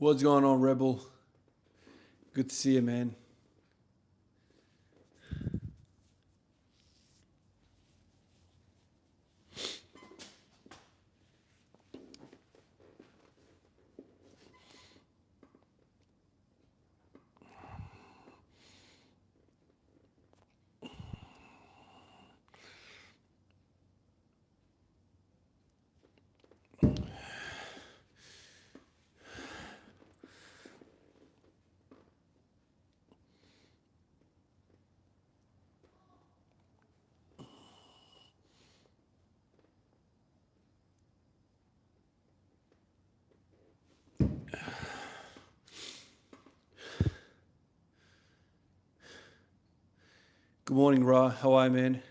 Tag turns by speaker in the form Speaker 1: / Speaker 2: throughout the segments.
Speaker 1: What's going on, Rebel? Good to see you, man. Good morning, Ra. How are you, man?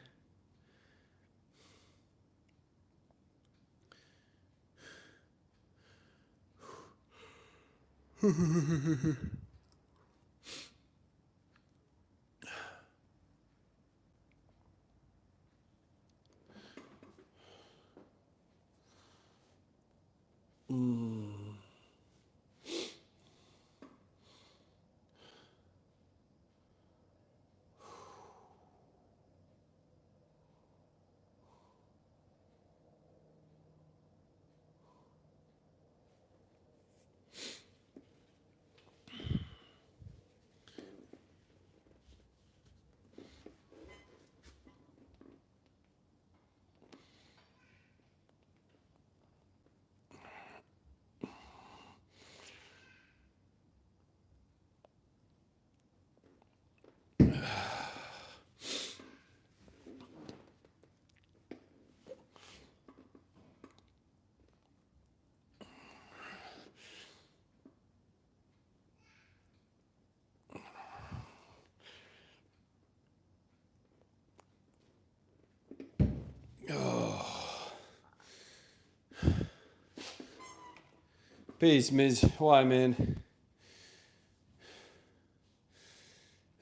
Speaker 1: Peace, Miz. How are you, man?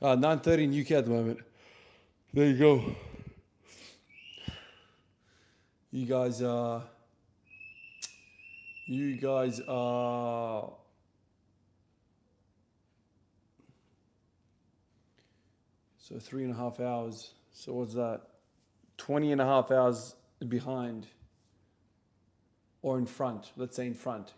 Speaker 1: 9:30 in UK at the moment. There you go. You guys are... So 3.5 hours. So what's that? 20.5 hours behind. Or in front. Let's say in front.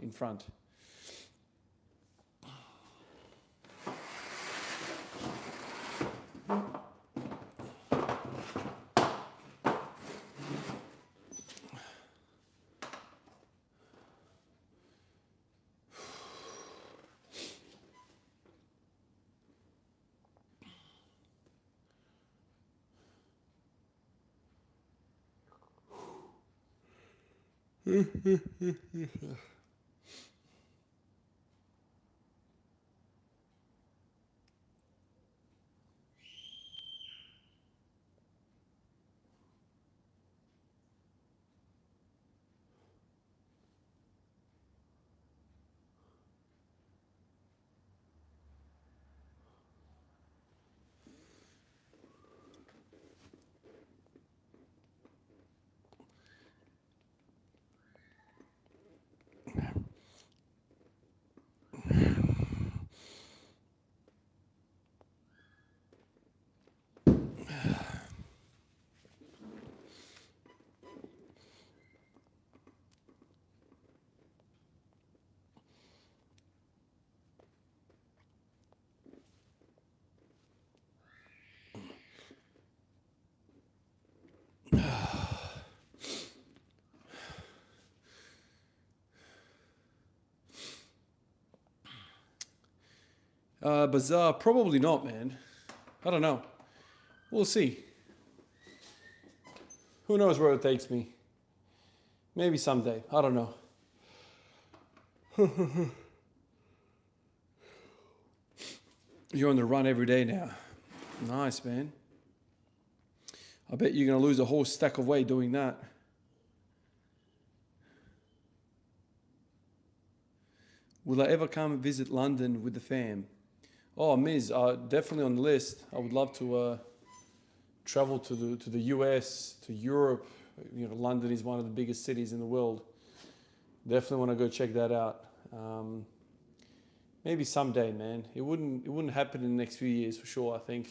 Speaker 1: Bazaar, probably not, man. I don't know. We'll see. Who knows where it takes me? Maybe someday. I don't know. You're on the run every day now. Nice, man. I bet you're going to lose a whole stack of weight doing that. Will I ever come and visit London with the fam? Oh, Miz, definitely on the list. I would love to travel to the US, to Europe. You know, London is one of the biggest cities in the world. Definitely want to go check that out. maybe someday, man. It wouldn't happen in the next few years for sure. I think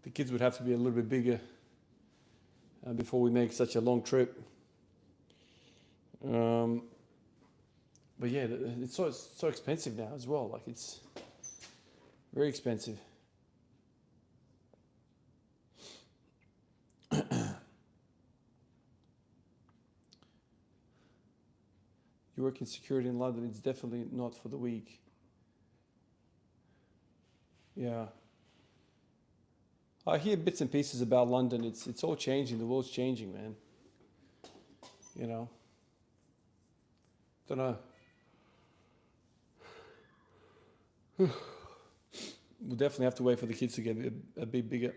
Speaker 1: the kids would have to be a little bit bigger before we make such a long trip. But yeah, it's so expensive now as well. Like it's very expensive. You work in security in London. It's definitely not for the weak. Yeah. I hear bits and pieces about London. It's all changing. The world's changing, man. You know. Don't know. We'll definitely have to wait for the kids to get a bit bigger.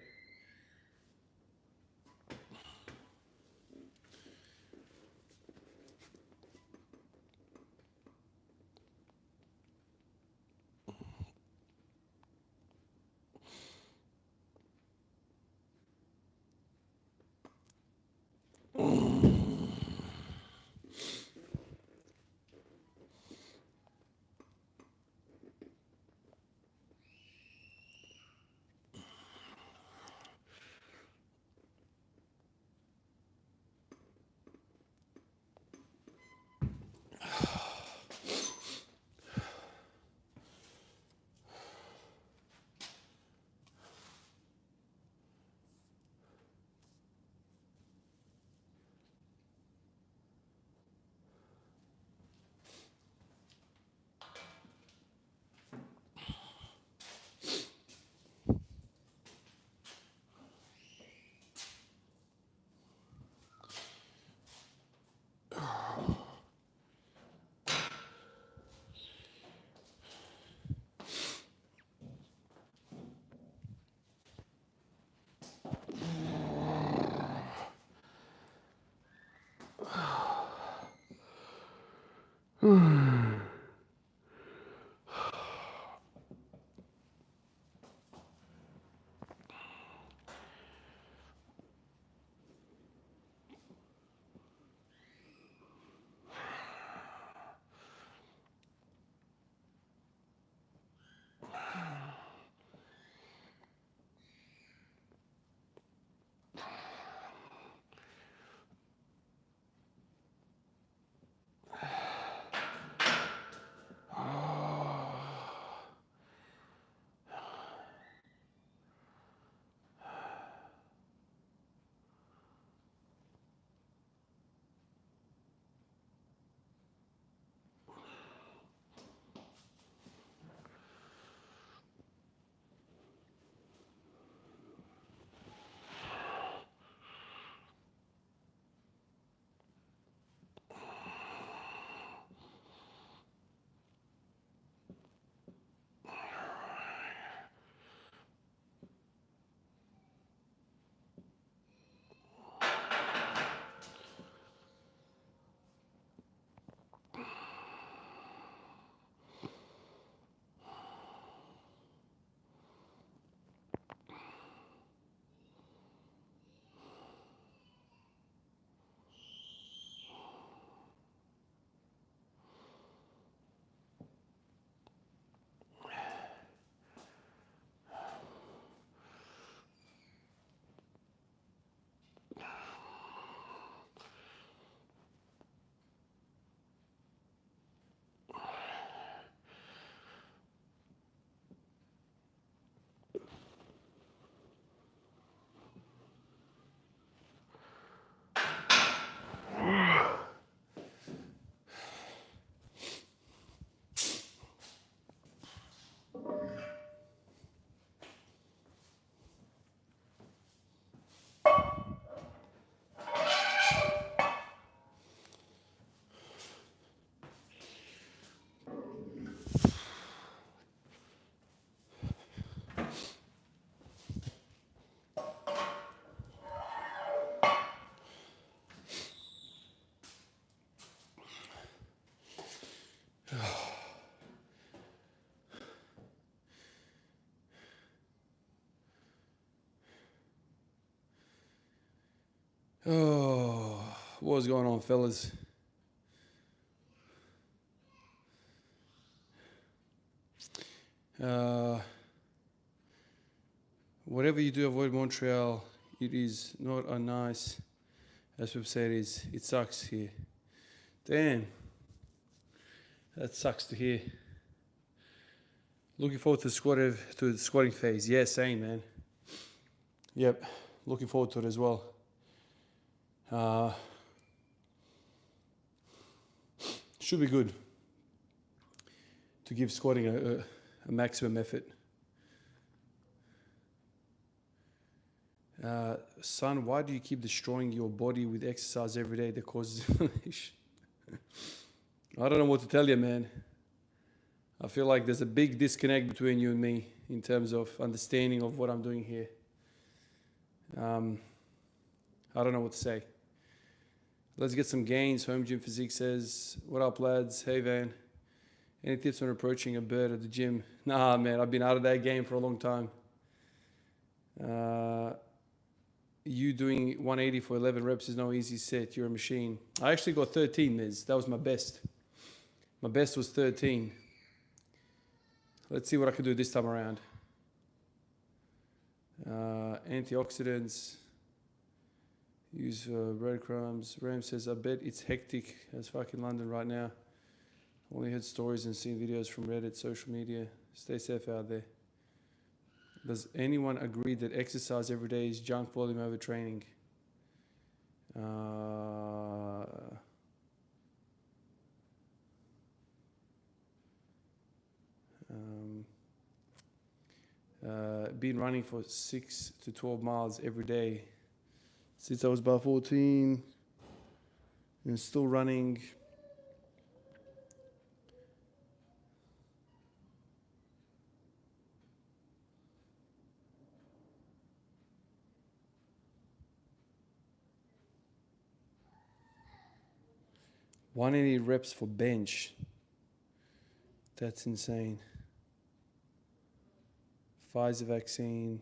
Speaker 1: Oh, what was going on, fellas? Whatever you do, avoid Montreal. It is not a nice, as we've said, it sucks here. Damn. That sucks to hear. Looking forward to the squatting phase. Yeah, same, man. Yep, looking forward to it as well. Should be good to give squatting a maximum effort. Son, why do you keep destroying your body with exercise every day that causes inflammation? I don't know what to tell you, man. I feel like there's a big disconnect between you and me in terms of understanding of what I'm doing here. I don't know what to say. Let's get some gains. Home Gym Physique says, what up, lads? Hey, Van. Any tips on approaching a bird at the gym? Nah, man, I've been out of that game for a long time. You doing 180 for 11 reps is no easy set. You're a machine. I actually got 13, Miz. That was my best. My best was 13. Let's see what I can do this time around. Antioxidants. Use breadcrumbs. Ram says, I bet it's hectic as fuck in London right now. Only heard stories and seen videos from Reddit, social media. Stay safe out there. Does anyone agree that exercise every day is junk volume over training? Been running for 6 to 12 miles every day since I was about 14 and still running. One 180 reps for bench. That's insane. Pfizer vaccine.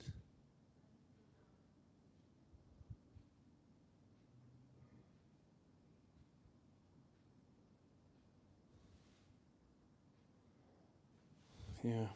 Speaker 1: Yeah.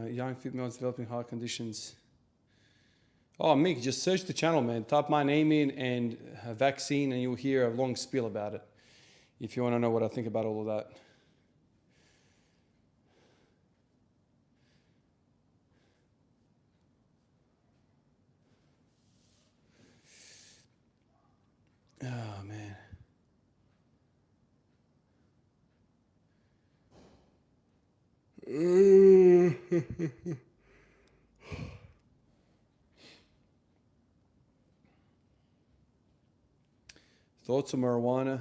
Speaker 1: Young females developing heart conditions. Oh, Mick, just search the channel, man. Type my name in and vaccine, and you'll hear a long spiel about it. If you want to know what I think about all of that. Oh, man. Thoughts of marijuana?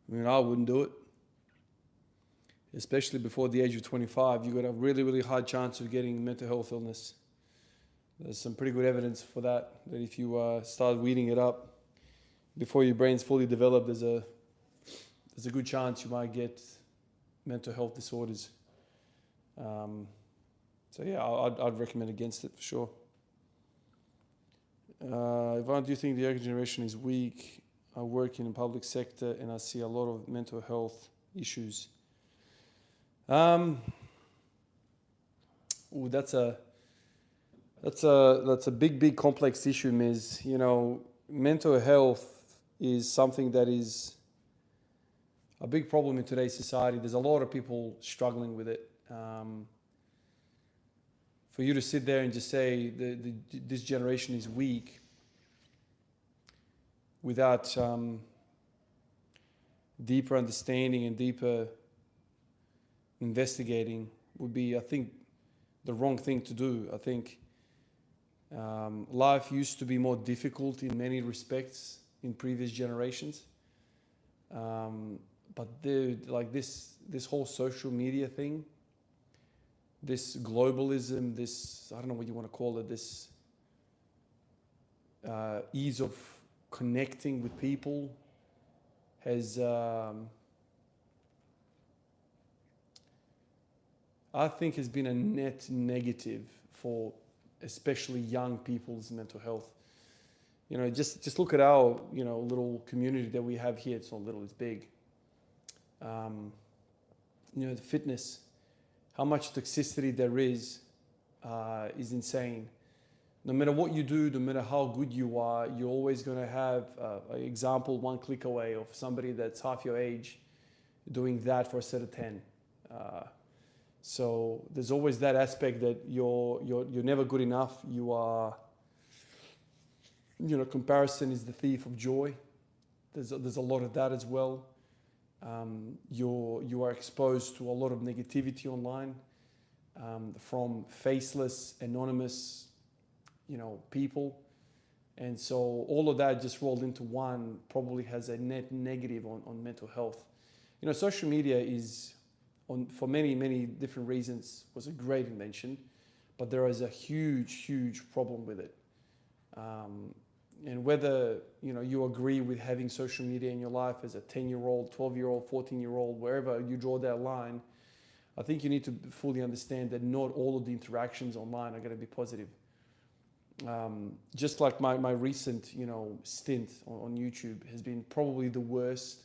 Speaker 1: I mean, I wouldn't do it. Especially before the age of 25, you've got a really, really high chance of getting mental health illness. There's some pretty good evidence for that, that if you start weeding it up before your brain's fully developed, there's a good chance you might get mental health disorders. So yeah, I'd recommend against it for sure. Ivan, do you think the younger generation is weak? I work in the public sector and I see a lot of mental health issues. That's a That's a big complex issue, Ms. You know, mental health is something that is a big problem in today's society. There's a lot of people struggling with it. For you to sit there and just say this generation is weak without deeper understanding and deeper investigating would be, I think, the wrong thing to do. I think life used to be more difficult in many respects in previous generations. But like this whole social media thing, this globalism, this, I don't know what you want to call it, this ease of connecting with people has, I think, has been a net negative for especially young people's mental health. You know, just look at our, you know, little community that we have here. It's not little, it's big. You know, the fitness, how much toxicity there is insane. No matter what you do, no matter how good you are, you're always going to have an example one click away of somebody that's half your age doing that for a set of 10. So there's always that aspect that you're never good enough. You are, you know, comparison is the thief of joy. There's a lot of that as well. You are exposed to a lot of negativity online from faceless, anonymous, you know, people. And so all of that just rolled into one probably has a net negative on mental health. You know, social media is, for many different reasons, was a great invention, but there is a huge problem with it. And whether, you know, you agree with having social media in your life as a 10-year-old, 12-year-old, 14-year-old, wherever you draw that line, I think you need to fully understand that not all of the interactions online are going to be positive. Just like my recent, you know, stint on YouTube has been probably the worst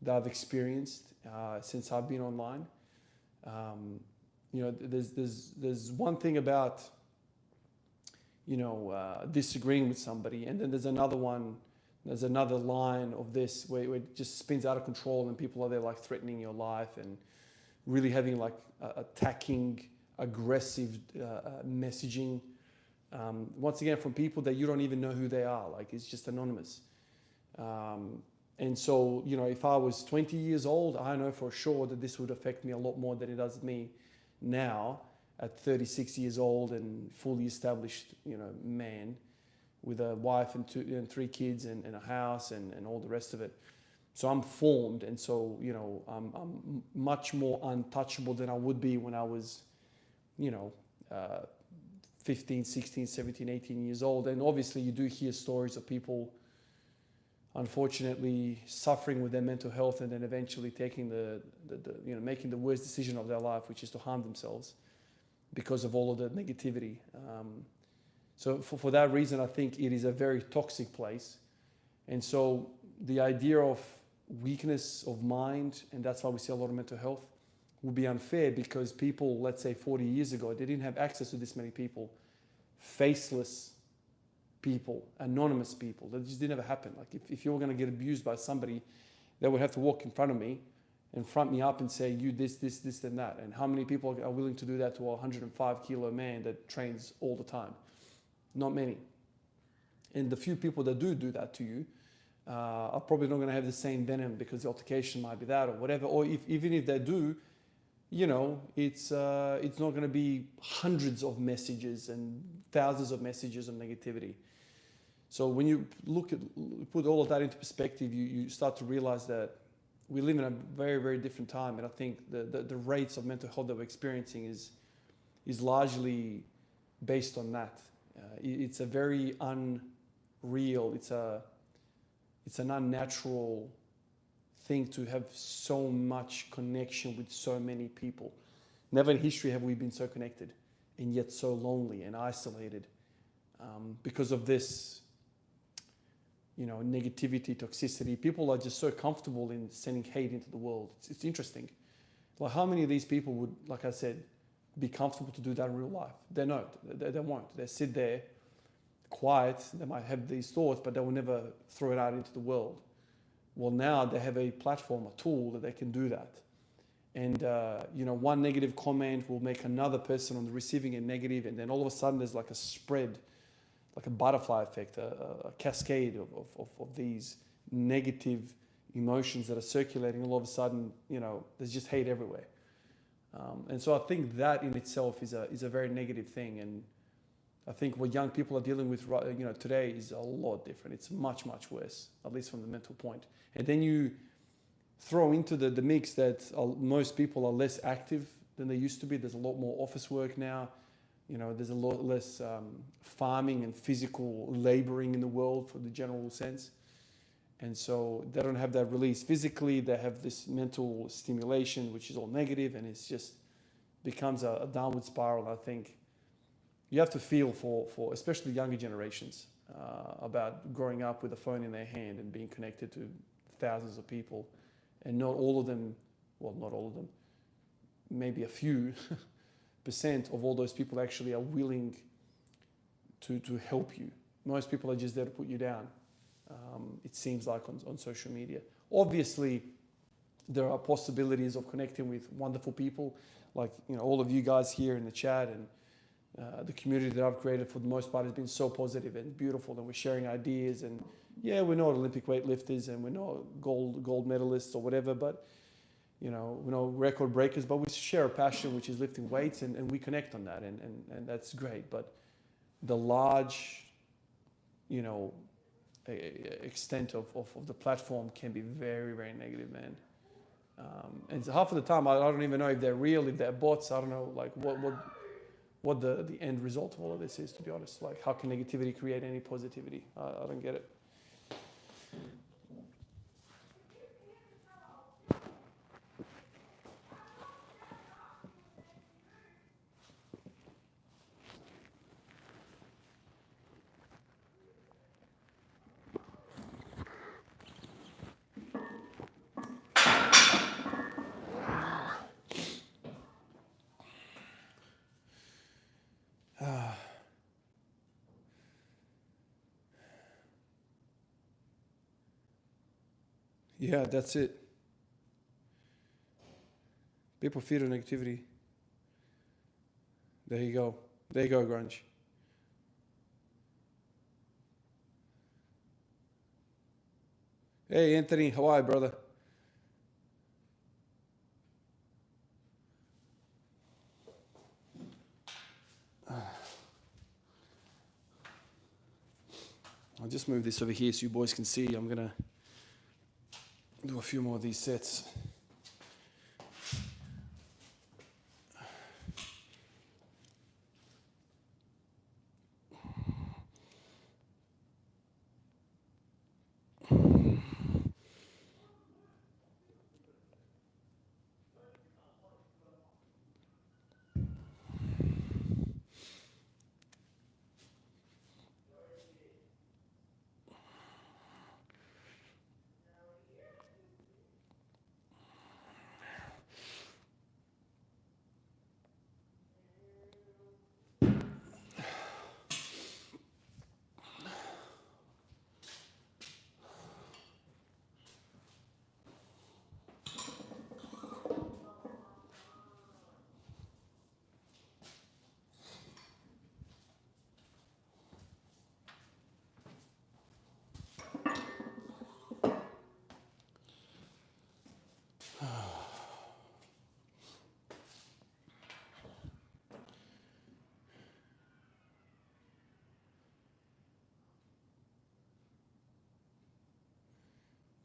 Speaker 1: that I've experienced since I've been online. You know, there's one thing about, you know, disagreeing with somebody, and then there's another line of this where it just spins out of control and people are there like threatening your life and really having like attacking, aggressive messaging. Once again, from people that you don't even know who they are, like it's just anonymous. And so, you know, if I was 20 years old, I know for sure that this would affect me a lot more than it does me now at 36 years old and fully established, you know, man with a wife and 3 kids and a house and all the rest of it. So I'm formed, and so, you know, I'm much more untouchable than I would be when I was, you know, 15, 16, 17, 18 years old. And obviously you do hear stories of people unfortunately suffering with their mental health and then eventually taking you know, making the worst decision of their life, which is to harm themselves because of all of the negativity. So for that reason, I think it is a very toxic place. And so the idea of weakness of mind, and that's why we see a lot of mental health, would be unfair because people, let's say 40 years ago, they didn't have access to this many people, faceless people, anonymous people. That just didn't ever happen. Like if you were going to get abused by somebody, they would have to walk in front of me and front me up and say, you this, and that. And how many people are willing to do that to a 105-kilo man that trains all the time? Not many. And the few people that do that to you are probably not going to have the same venom because the altercation might be that or whatever. Or even if they do, you know, it's not going to be hundreds of messages and thousands of messages of negativity. So when you put all of that into perspective, you start to realize that we live in a very different time. And I think the rates of mental health that we're experiencing is largely based on that. It's a very unreal, it's an unnatural thing to have so much connection with so many people. Never in history have we been so connected and yet so lonely and isolated because of this, you know, negativity, toxicity. People are just so comfortable in sending hate into the world. It's interesting. Like how many of these people would, like I said, be comfortable to do that in real life. They don't. They won't. They sit there quiet. They might have these thoughts, but they will never throw it out into the world. Well, now they have a platform, a tool that they can do that. And one negative comment will make another person on the receiving end negative, and then all of a sudden there's like a spread, like a butterfly effect, a cascade of these negative emotions that are circulating. All of a sudden, there's just hate everywhere. And so I think that in itself is a very negative thing. And I think what young people are dealing with today is a lot different. It's much, much worse, at least from the mental point. And then you throw into the mix that most people are less active than they used to be. There's a lot more office work now. There's a lot less farming and physical laboring in the world for the general sense. And so they don't have that release physically. They have this mental stimulation, which is all negative, and it's just becomes a downward spiral. I think you have to feel for especially younger generations about growing up with a phone in their hand and being connected to thousands of people. And not all of them, maybe a few percent of all those people actually are willing to help you. Most people are just there to put you down. It seems like on social media. Obviously, there are possibilities of connecting with wonderful people, like all of you guys here in the chat, and the community that I've created for the most part has been so positive and beautiful, and we're sharing ideas. And yeah, we're not Olympic weightlifters and we're not gold medalists or whatever, but we're not record breakers, but we share a passion, which is lifting weights, and we connect on that, and that's great. But the large, extent of the platform can be very, very negative, man. And half of the time, I don't even know if they're real, if they're bots. I don't know, like what the end result of all of this is, to be honest. Like, how can negativity create any positivity? I don't get it. Yeah, that's it. People feed on negativity. There you go. There you go, Grunge. Hey, Anthony, how are you, brother? I'll just move this over here so you boys can see. I'm going to do a few more of these sets.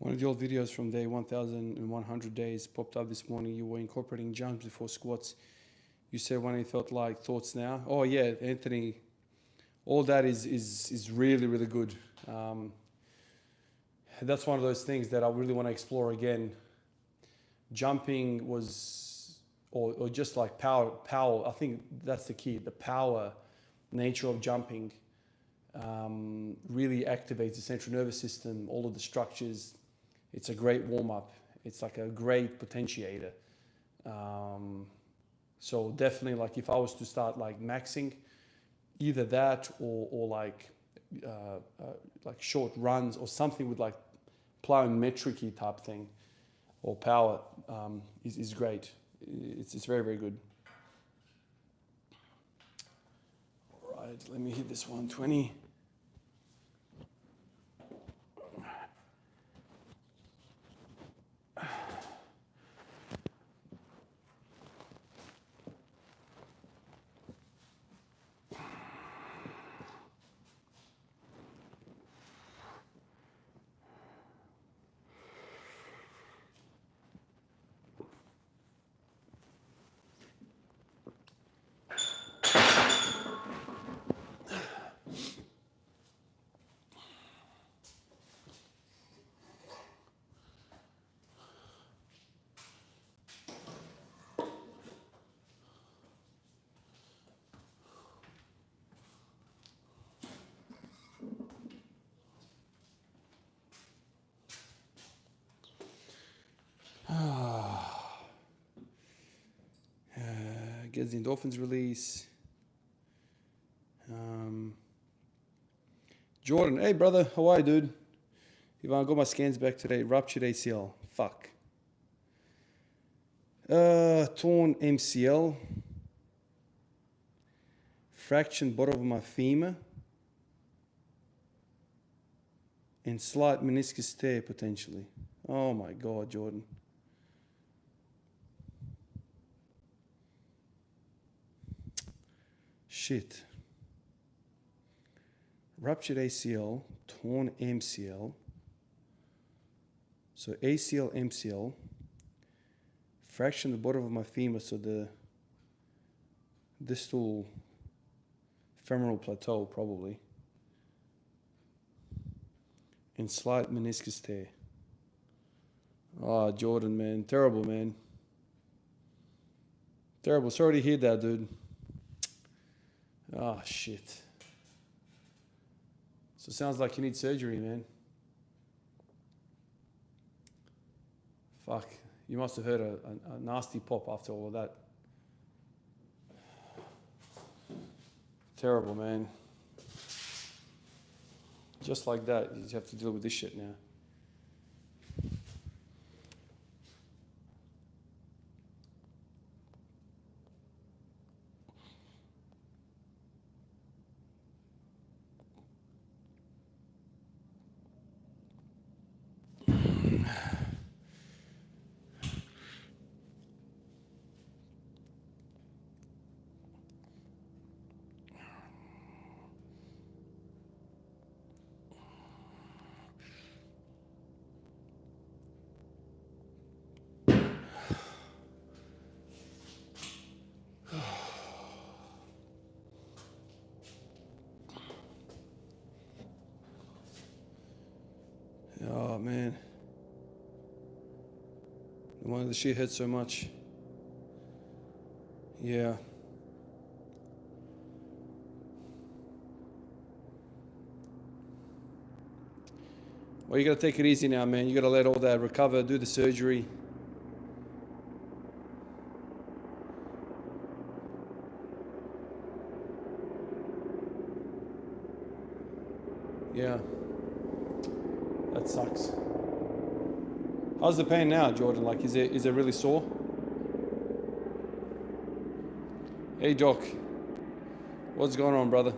Speaker 1: One of the old videos from day 1100 days popped up this morning. You were incorporating jumps before squats. You said when it felt like thoughts now. Oh yeah, Anthony, all that is really, really good. That's one of those things that I really want to explore again. Jumping was, or just like power, I think that's the key. The power nature of jumping really activates the central nervous system, all of the structures. It's a great warm-up. It's like a great potentiator. So definitely, like if I was to start like maxing, either that or like short runs or something with like plyometric type thing or power is great. It's very, very good. All right, let me hit this 120. Gets the endorphins release. Jordan, hey brother, how are you, dude? Ivan, I got my scans back today. Ruptured ACL. Fuck. Torn MCL. Fractured bottom of my femur. And slight meniscus tear potentially. Oh my God, Jordan. Shit. Ruptured ACL, torn MCL. So ACL, MCL. Fractured the bottom of my femur, so the distal femoral plateau probably. And slight meniscus tear. Oh, Jordan, man. Terrible, man. Terrible. Sorry to hear that, dude. Oh, shit. So it sounds like you need surgery, man. Fuck. You must have heard a nasty pop after all of that. Terrible, man. Just like that, you have to deal with this shit now. Oh, man. No wonder the shit hurt so much. Yeah. Well, you gotta take it easy now, man. You gotta let all that recover, do the surgery. Yeah. That sucks. How's the pain now, Jordan? Like, is it really sore? Hey, Doc. What's going on, brother?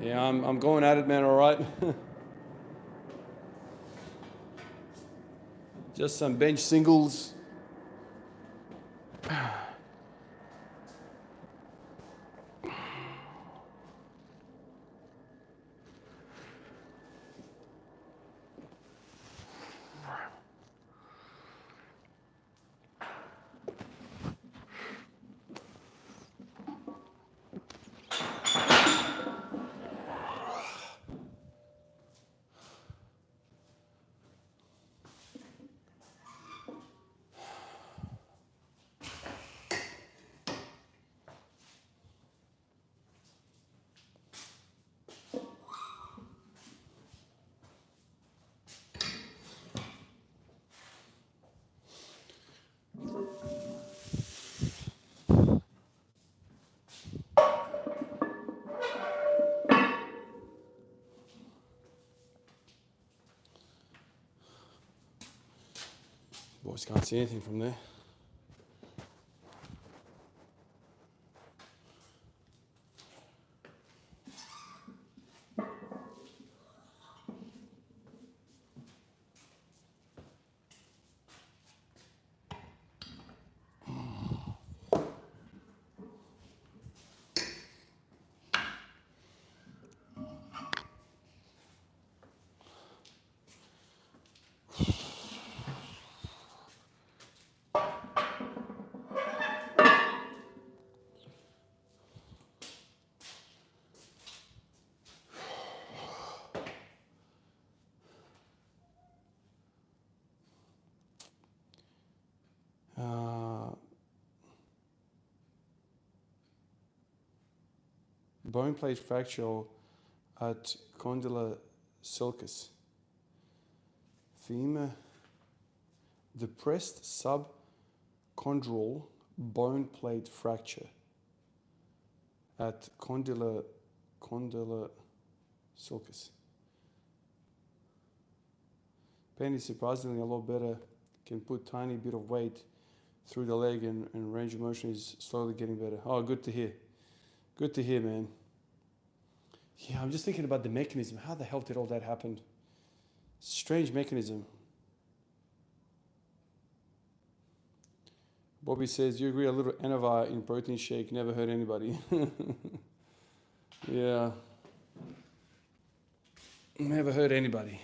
Speaker 1: Yeah, I'm going at it, man, all right? Just some bench singles. Boys can't see anything from there. Bone plate fracture at condyle sulcus. Femur depressed subchondral bone plate fracture at condyle sulcus. Pain is surprisingly a lot better. Can put tiny bit of weight through the leg and range of motion is slowly getting better. Oh, good to hear. Good to hear, man. Yeah, I'm just thinking about the mechanism. How the hell did all that happen? Strange mechanism. Bobby says, you agree a little Anavar in protein shake, never hurt anybody. Yeah. Never hurt anybody.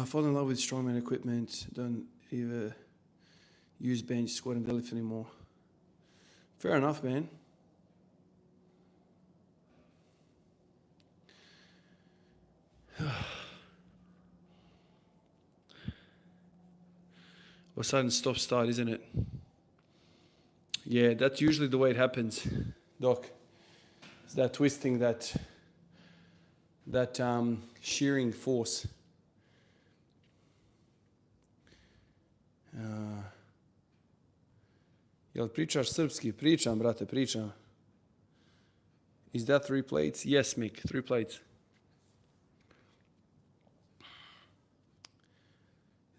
Speaker 1: Fall in love with strongman equipment. Don't either use bench, squat, and deadlift anymore. Fair enough, man. Or sudden stop start, isn't it? Yeah, that's usually the way it happens, Doc. It's that twisting, that shearing force. Jel pričaš srpski? Pričam, brate, pričam. Is that 3 plates? Yes, Mick, 3 plates.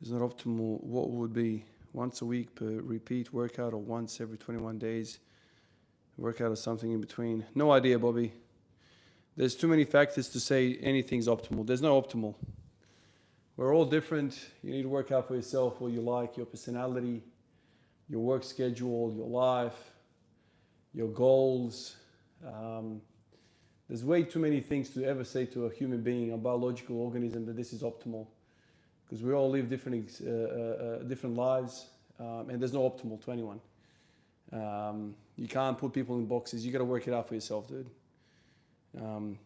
Speaker 1: Is not optimal. What would be once a week per repeat workout or once every 21 days workout or something in between? No idea, Bobby. There's too many factors to say anything's optimal. There's no optimal. We're all different. You need to work out for yourself what you like, your personality, your work schedule, your life, your goals. There's way too many things to ever say to a human being, a biological organism, that this is optimal. Because we all live different lives, and there's no optimal to anyone. You can't put people in boxes. You got to work it out for yourself, dude.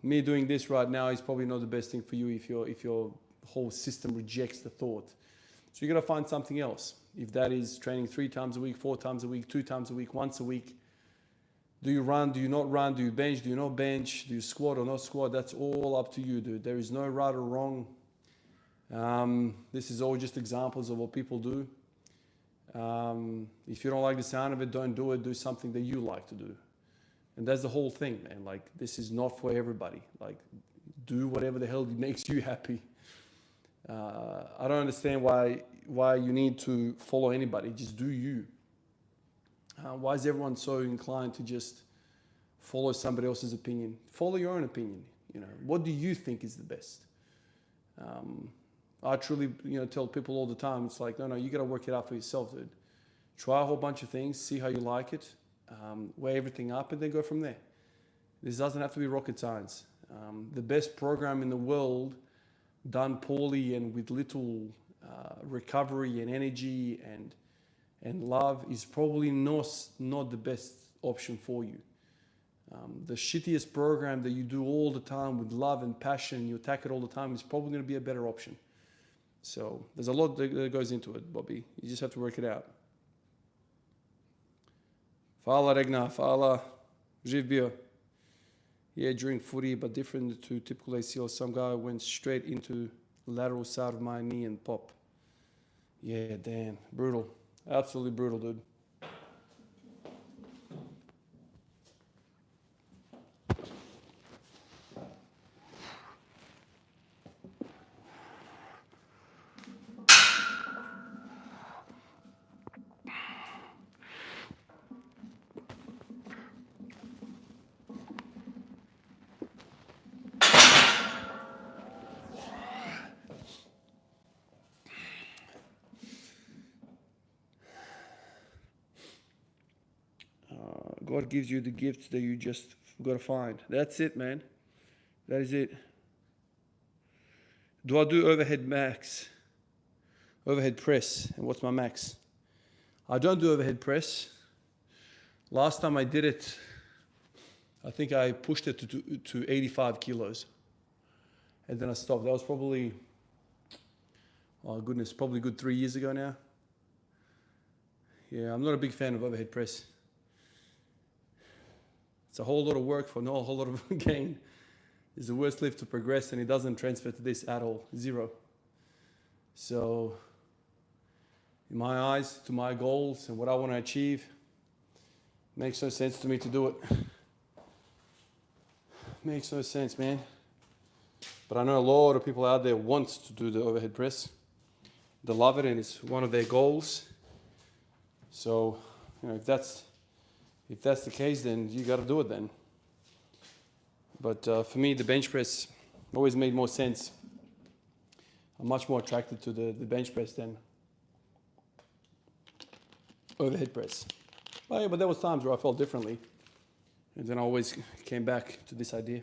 Speaker 1: Me doing this right now is probably not the best thing for you if your whole system rejects the thought. So you got to find something else. If that is training 3 times a week, 4 times a week, 2 times a week, once a week. Do you run? Do you not run? Do you bench? Do you not bench? Do you squat or not squat? That's all up to you, dude. There is no right or wrong. This is all just examples of what people do. If you don't like the sound of it, don't do it. Do something that you like to do. And that's the whole thing, man. Like, this is not for everybody. Like, do whatever the hell makes you happy. I don't understand why you need to follow anybody. Just do you. Why is everyone so inclined to just follow somebody else's opinion? Follow your own opinion. You know, what do you think is the best? I truly, tell people all the time, it's like, no, you got to work it out for yourself, dude. Try a whole bunch of things, see how you like it, weigh everything up, and then go from there. This doesn't have to be rocket science. The best program in the world, done poorly and with little recovery and energy and love, is probably not the best option for you. The shittiest program that you do all the time with love and passion, you attack it all the time, is probably going to be a better option. So there's a lot that goes into it, Bobby. You just have to work it out. Fala Regna, fala, živ bio. Yeah, during footy, but different to typical ACL. Some guy went straight into the lateral side of my knee and pop. Yeah, damn, brutal. Absolutely brutal, dude. God gives you the gifts that you just got to find. That's it, man. That is it. Do I do overhead press? And what's my max? I don't do overhead press. Last time I did it, I think I pushed it to 85 kilos. And then I stopped. That was probably, oh goodness, probably a good 3 years ago now. Yeah, I'm not a big fan of overhead press. It's a whole lot of work for not a whole lot of gain. It's the worst lift to progress, and it doesn't transfer to this at all. Zero. So, in my eyes, to my goals and what I want to achieve, makes no sense to me to do it. Makes no sense, man. But I know a lot of people out there want to do the overhead press. They love it, and it's one of their goals. So, if that's the case, then you got to do it then. But for me, the bench press always made more sense. I'm much more attracted to the bench press than overhead press. Well, yeah, but there was times where I felt differently. And then I always came back to this idea.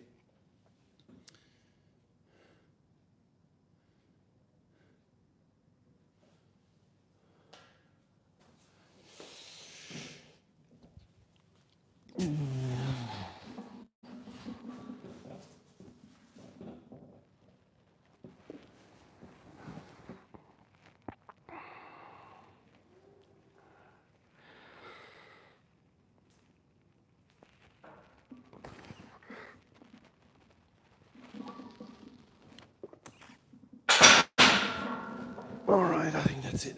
Speaker 1: All right, I think that's it.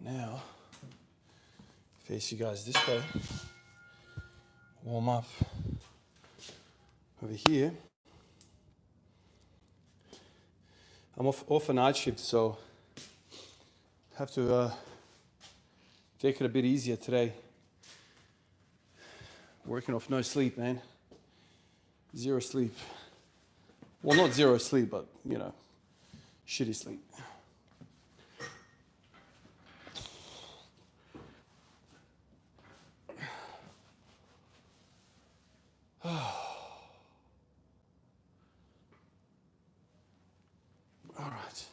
Speaker 1: Now, face you guys this way. Warm up over here. I'm off a night shift, so have to take it a bit easier today. Working off no sleep, man. Zero sleep. Well, not zero sleep, but, shitty sleep. All right.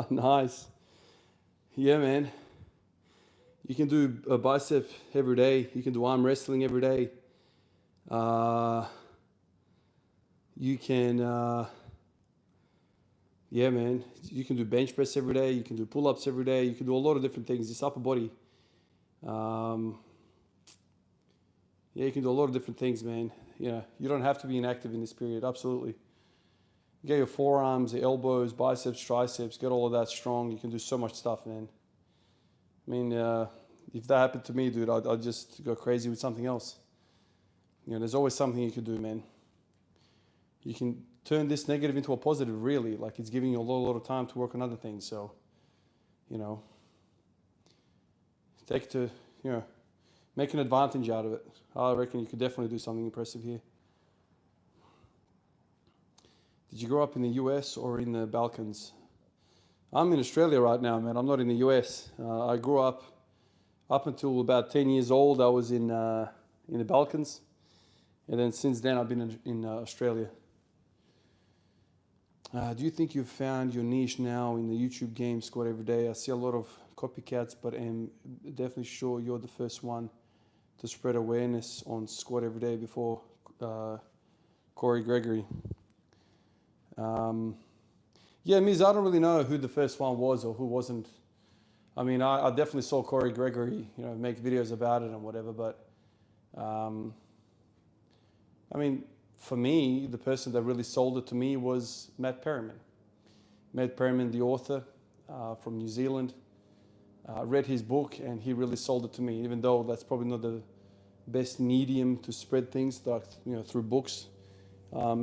Speaker 1: Nice. Yeah, man. You can do a bicep every day. You can do arm wrestling every day. Uh, you can, yeah, man. You can do bench press every day. You can do pull-ups every day. You can do a lot of different things. Just upper body. Um, yeah, you can do a lot of different things, man. Yeah, you don't have to be inactive in this period. Absolutely. Get your forearms, your elbows, biceps, triceps. Get all of that strong. You can do so much stuff, man. I mean, if that happened to me, dude, I'd just go crazy with something else. You know, there's always something you can do, man. You can turn this negative into a positive, really. Like, it's giving you a lot of time to work on other things. So, you know, take it to, you know, make an advantage out of it. I reckon you could definitely do something impressive here. Did you grow up in the US or in the Balkans? I'm in Australia right now, man. I'm not in the US. I grew up until about 10 years old. I was in the Balkans. And then since then, I've been in Australia. Do you think you've found your niche now in the YouTube game squad every day? I see a lot of copycats, but am definitely sure you're the first one to spread awareness on squad every day before Corey Gregory. Yeah, Miz, I don't really know who the first one was or who wasn't. I mean, I definitely saw Corey Gregory, you know, make videos about it and whatever, but I mean, for me, the person that really sold it to me was Matt Perryman. Matt Perryman, the author from New Zealand. I read his book and he really sold it to me, even though that's probably not the best medium to spread things, like, you know, through books.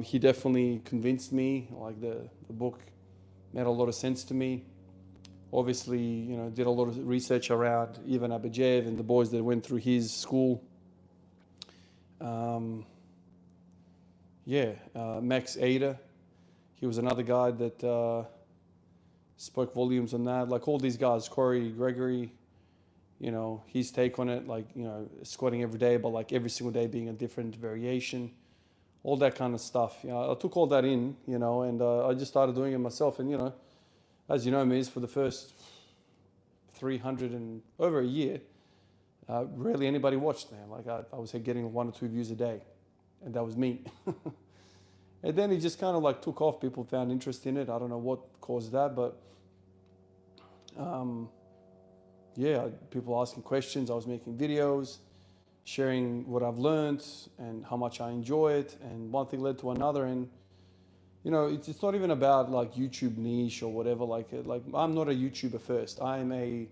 Speaker 1: He definitely convinced me, like the book made a lot of sense to me. Obviously, you know, did a lot of research around Ivan Abajev and the boys that went through his school. Max Ada, he was another guy that spoke volumes on that. Like all these guys, Corey Gregory, you know, his take on it, like, you know, squatting every day, but like every single day being a different variation, all that kind of stuff. You know, I took all that in, you know, and I just started doing it myself. And, you know, as you know, Miz, for the first 300 and over a year, rarely anybody watched, man. Like I was getting 1 or 2 views a day, and that was me. And then it just kind of like took off. People found interest in it. I don't know what caused that, but yeah, people asking questions. I was making videos, sharing what I've learned and how much I enjoy it. And one thing led to another. And, you know, it's not even about like YouTube niche or whatever. Like I'm not a YouTuber first. I'm a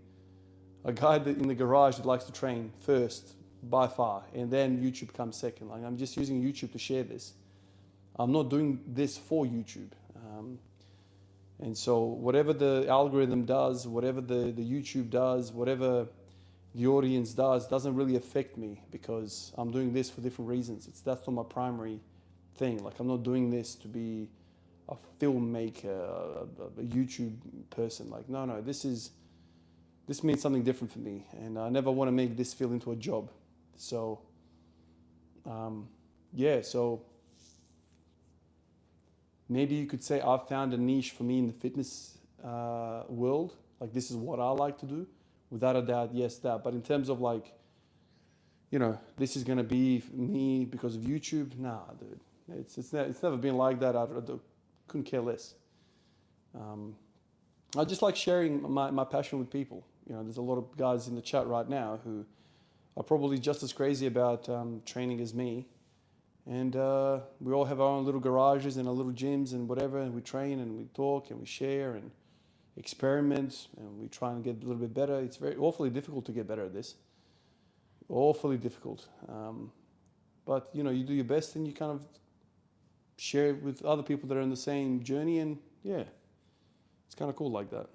Speaker 1: guy that in the garage that likes to train first by far. And then YouTube comes second. Like I'm just using YouTube to share this. I'm not doing this for YouTube. And so whatever the algorithm does, whatever the YouTube does, whatever the audience does, doesn't really affect me because I'm doing this for different reasons. That's not my primary thing. Like I'm not doing this to be a filmmaker, a YouTube person. Like, no, this means something different for me. And I never want to make this feel into a job. So, so maybe you could say I've found a niche for me in the fitness world. Like this is what I like to do. Without a doubt, yes, that. But in terms of like, you know, this is going to be me because of YouTube. Nah, dude. It's never been like that. I couldn't care less. I just like sharing my passion with people. You know, there's a lot of guys in the chat right now who are probably just as crazy about training as me. And we all have our own little garages and our little gyms and whatever, and we train and we talk and we share and experiment and we try and get a little bit better. It's awfully difficult to get better at this. Awfully difficult. But, you know, you do your best and you kind of share it with other people that are in the same journey, and yeah, it's kind of cool like that.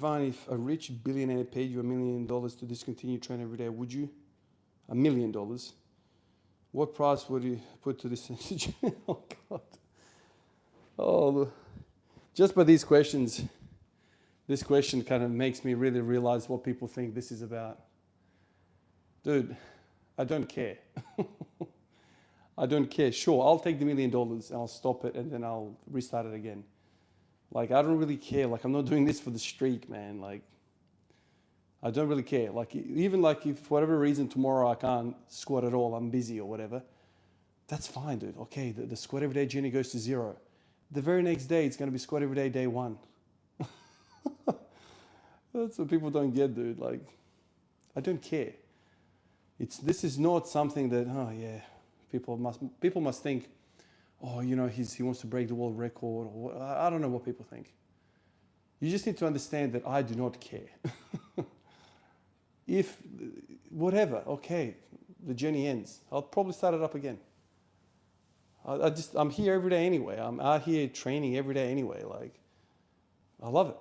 Speaker 1: Vine, if a rich billionaire paid you $1 million to discontinue training every day, would you? $1 million. What price would you put to this? Oh God. Oh, just by these questions, this question kind of makes me really realize what people think this is about. Dude, I don't care. I don't care. Sure, I'll take the $1 million and I'll stop it and then I'll restart it again. Like, I don't really care. Like, I'm not doing this for the streak, man. Like, I don't really care. Like, even like if for whatever reason tomorrow I can't squat at all, I'm busy or whatever, that's fine, dude. Okay, the squat every day journey goes to 0. The very next day, it's going to be squat every day, day 1. That's what people don't get, dude. Like, I don't care. This is not something that, oh yeah, people must think, oh, you know, he wants to break the world record, or I don't know what people think. You just need to understand that I do not care. If, whatever, okay, the journey ends, I'll probably start it up again. I'm here every day anyway. I'm out here training every day anyway. Like, I love it.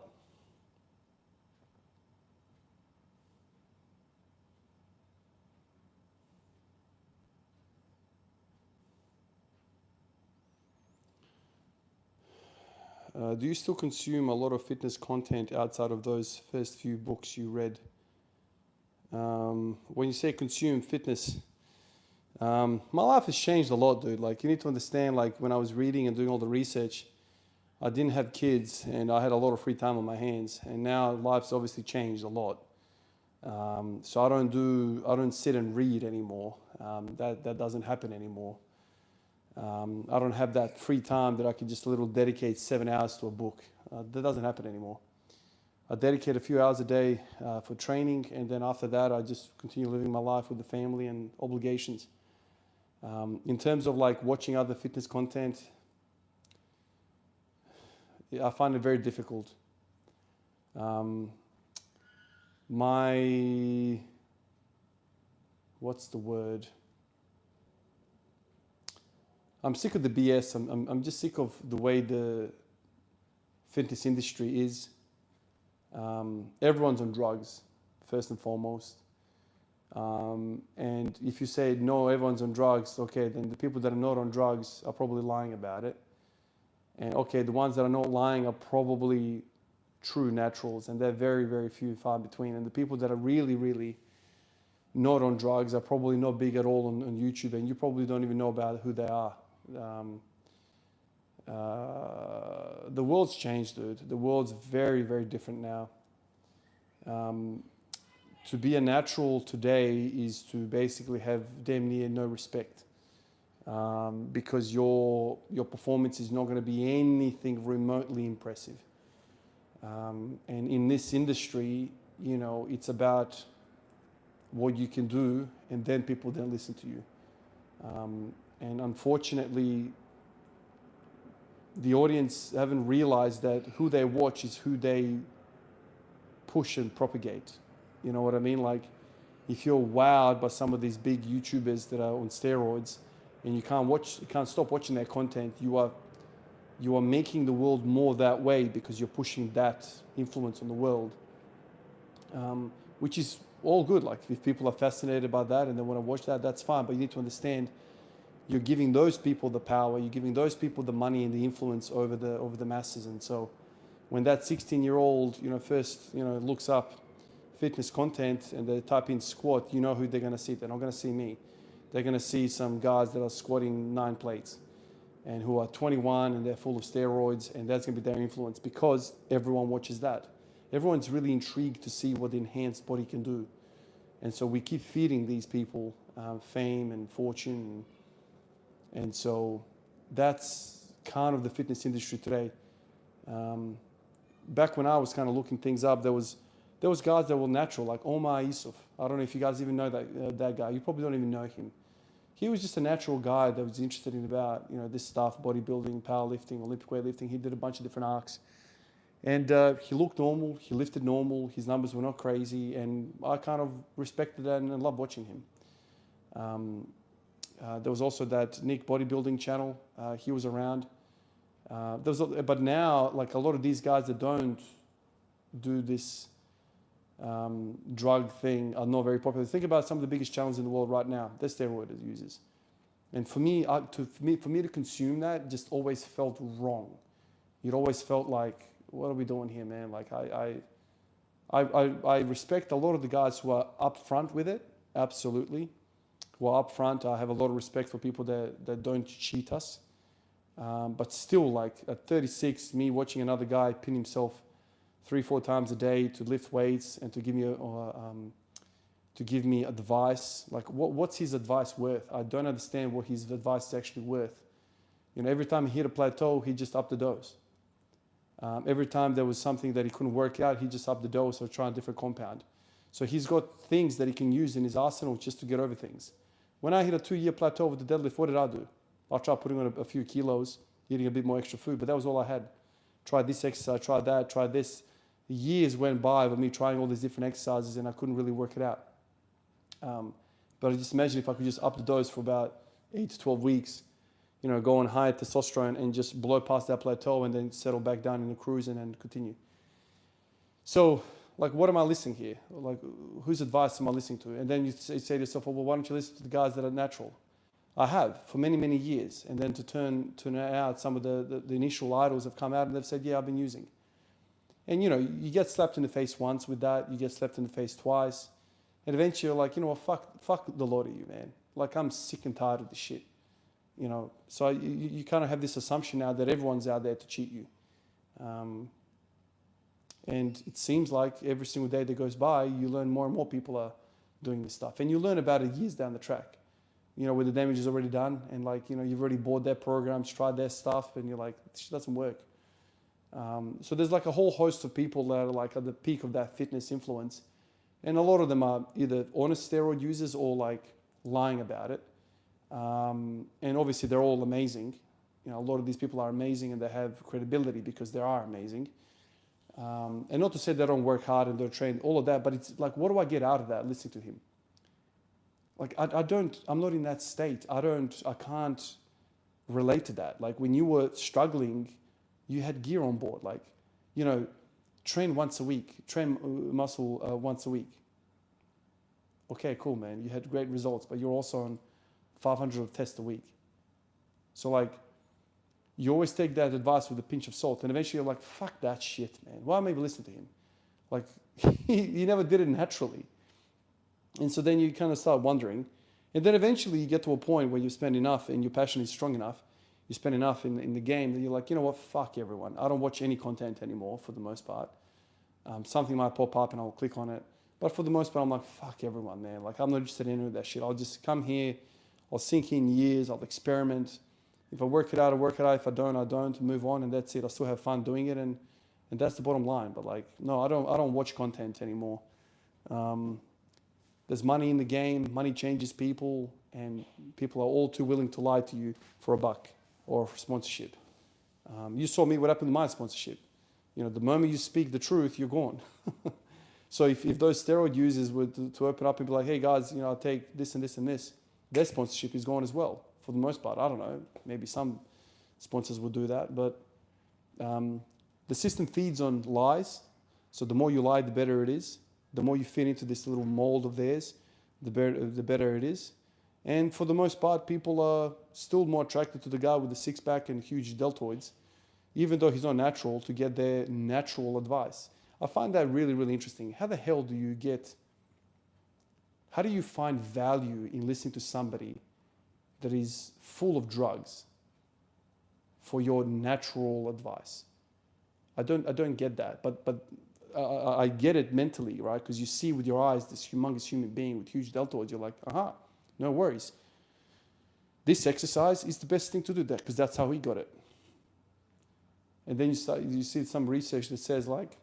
Speaker 1: Do you still consume a lot of fitness content outside of those first few books you read? When you say consume fitness, my life has changed a lot, dude. Like, you need to understand, like, when I was reading and doing all the research, I didn't have kids and I had a lot of free time on my hands. And now life's obviously changed a lot. So I don't sit and read anymore. That doesn't happen anymore. I don't have that free time that I can just dedicate 7 hours to a book. That doesn't happen anymore. I dedicate a few hours a day for training, and then after that, I just continue living my life with the family and obligations. In terms of like watching other fitness content, I find it very difficult. What's the word? I'm sick of the BS. I'm just sick of the way the fitness industry is. Everyone's on drugs, first and foremost. And if you say, no, everyone's on drugs, okay, then the people that are not on drugs are probably lying about it. And okay, the ones that are not lying are probably true naturals, and they're very, very few and far between. And the people that are really, really not on drugs are probably not big at all on YouTube, and you probably don't even know about who they are. The world's changed, dude. The world's very, very different now. To be a natural today is to basically have damn near no respect, because your performance is not going to be anything remotely impressive. And in this industry, you know, it's about what you can do, and then people then listen to you. And unfortunately, the audience haven't realized that who they watch is who they push and propagate. You know what I mean? Like, if you're wowed by some of these big YouTubers that are on steroids, and you can't stop watching their content, you are making the world more that way because you're pushing that influence on the world, which is all good. Like, if people are fascinated by that and they want to watch that, that's fine. But you need to understand, you're giving those people the power, you're giving those people the money and the influence over the masses. And so when that 16-year-old, first, looks up fitness content and they type in squat, you know who they're going to see. They're not going to see me. They're going to see some guys that are squatting 9 plates and who are 21 and they're full of steroids, and that's going to be their influence because everyone watches that. Everyone's really intrigued to see what the enhanced body can do. And so we keep feeding these people fame and fortune. And so that's kind of the fitness industry today. Back when I was kind of looking things up, there was guys that were natural, like Omar Yusuf. I don't know if you guys even know that guy. You probably don't even know him. He was just a natural guy that was interested in about this stuff, bodybuilding, powerlifting, Olympic weightlifting. He did a bunch of different arcs. And he looked normal, he lifted normal, his numbers were not crazy, and I kind of respected that and loved watching him. There was also that Nick bodybuilding channel. He was around. But now, like a lot of these guys that don't do this drug thing are not very popular. Think about some of the biggest challenges in the world right now. They're steroid users. And for me to consume that just always felt wrong. It always felt like, what are we doing here, man? Like I respect a lot of the guys who are upfront with it, absolutely. Who are upfront. I have a lot of respect for people that don't cheat us. But still, like at 36, me watching another guy pin himself 3-4 times a day to lift weights and to give me advice. Like, what's his advice worth? I don't understand what his advice is actually worth. You know, every time he hit a plateau, he just upped the dose. Every time there was something that he couldn't work out, he just upped the dose or try a different compound. So he's got things that he can use in his arsenal just to get over things. When I hit a 2-year plateau with the deadlift, what did I do? I tried putting on a few kilos, eating a bit more extra food, but that was all I had. Tried this exercise, tried that, tried this. Years went by with me trying all these different exercises and I couldn't really work it out. But I just imagine if I could just up the dose for about 8 to 12 weeks, you know, go on high testosterone and just blow past that plateau and then settle back down in a cruise and then continue. So, like, what am I listening here? Like, whose advice am I listening to? And then you say to yourself, well, why don't you listen to the guys that are natural? I have for many, many years. And then to turn out, some of the initial idols have come out and they've said, yeah, I've been using. And, you know, you get slapped in the face once with that. You get slapped in the face twice. And eventually you're like, you know what, fuck the lot of you, man. Like, I'm sick and tired of this shit. You know, so you kind of have this assumption now that everyone's out there to cheat you. And it seems like every single day that goes by, you learn more and more people are doing this stuff. And you learn about it years down the track, you know, where the damage is already done. And like, you know, you've already bought their programs, tried their stuff, and you're like, this doesn't work. So there's like a whole host of people that are like at the peak of that fitness influence. And a lot of them are either honest steroid users or like lying about it. And obviously they're all amazing. You know, a lot of these people are amazing and they have credibility because they are amazing. And not to say they don't work hard and they're trained, all of that, but it's like, what do I get out of that listening to him? Like, I'm not in that state. I can't relate to that. Like, when you were struggling, you had gear on board. Like, you know, train once a week, train muscle once a week. Okay, cool, man. You had great results, but you're also on 500 of tests a week. So like, you always take that advice with a pinch of salt, and eventually you're like, fuck that shit, man. Why am I even listening to him? Like, he never did it naturally. And so then you kind of start wondering. And then eventually you get to a point where you spend enough and your passion is strong enough, you spend enough in the game that you're like, you know what, fuck everyone. I don't watch any content anymore for the most part. Something might pop up and I'll click on it. But for the most part, I'm like, fuck everyone, man. Like, I'm not interested in any of that shit. I'll just come here, I'll sink in years, I'll experiment. If I work it out, I work it out. If I don't, I don't. Move on, and that's it. I still have fun doing it, and that's the bottom line. But like, no, I don't watch content anymore. There's money in the game. Money changes people, and people are all too willing to lie to you for a buck or for sponsorship. You saw me. What happened to my sponsorship? You know, the moment you speak the truth, you're gone. So if those steroid users were to open up and be like, hey guys, you know, I'll take this and this and this, their sponsorship is gone as well. For the most part, I don't know. Maybe some sponsors will do that, but the system feeds on lies. So the more you lie, the better it is. The more you fit into this little mold of theirs, the better it is. And for the most part, people are still more attracted to the guy with the six-pack and huge deltoids, even though he's not natural, to get their natural advice. I find that really, really interesting. How the hell do you find value in listening to somebody that is full of drugs for your natural advice? I don't get that, but I get it mentally, right? Because you see with your eyes this humongous human being with huge deltoids. You're like, aha, no worries. This exercise is the best thing to do, that because that's how he got it. And then you see some research that says, like,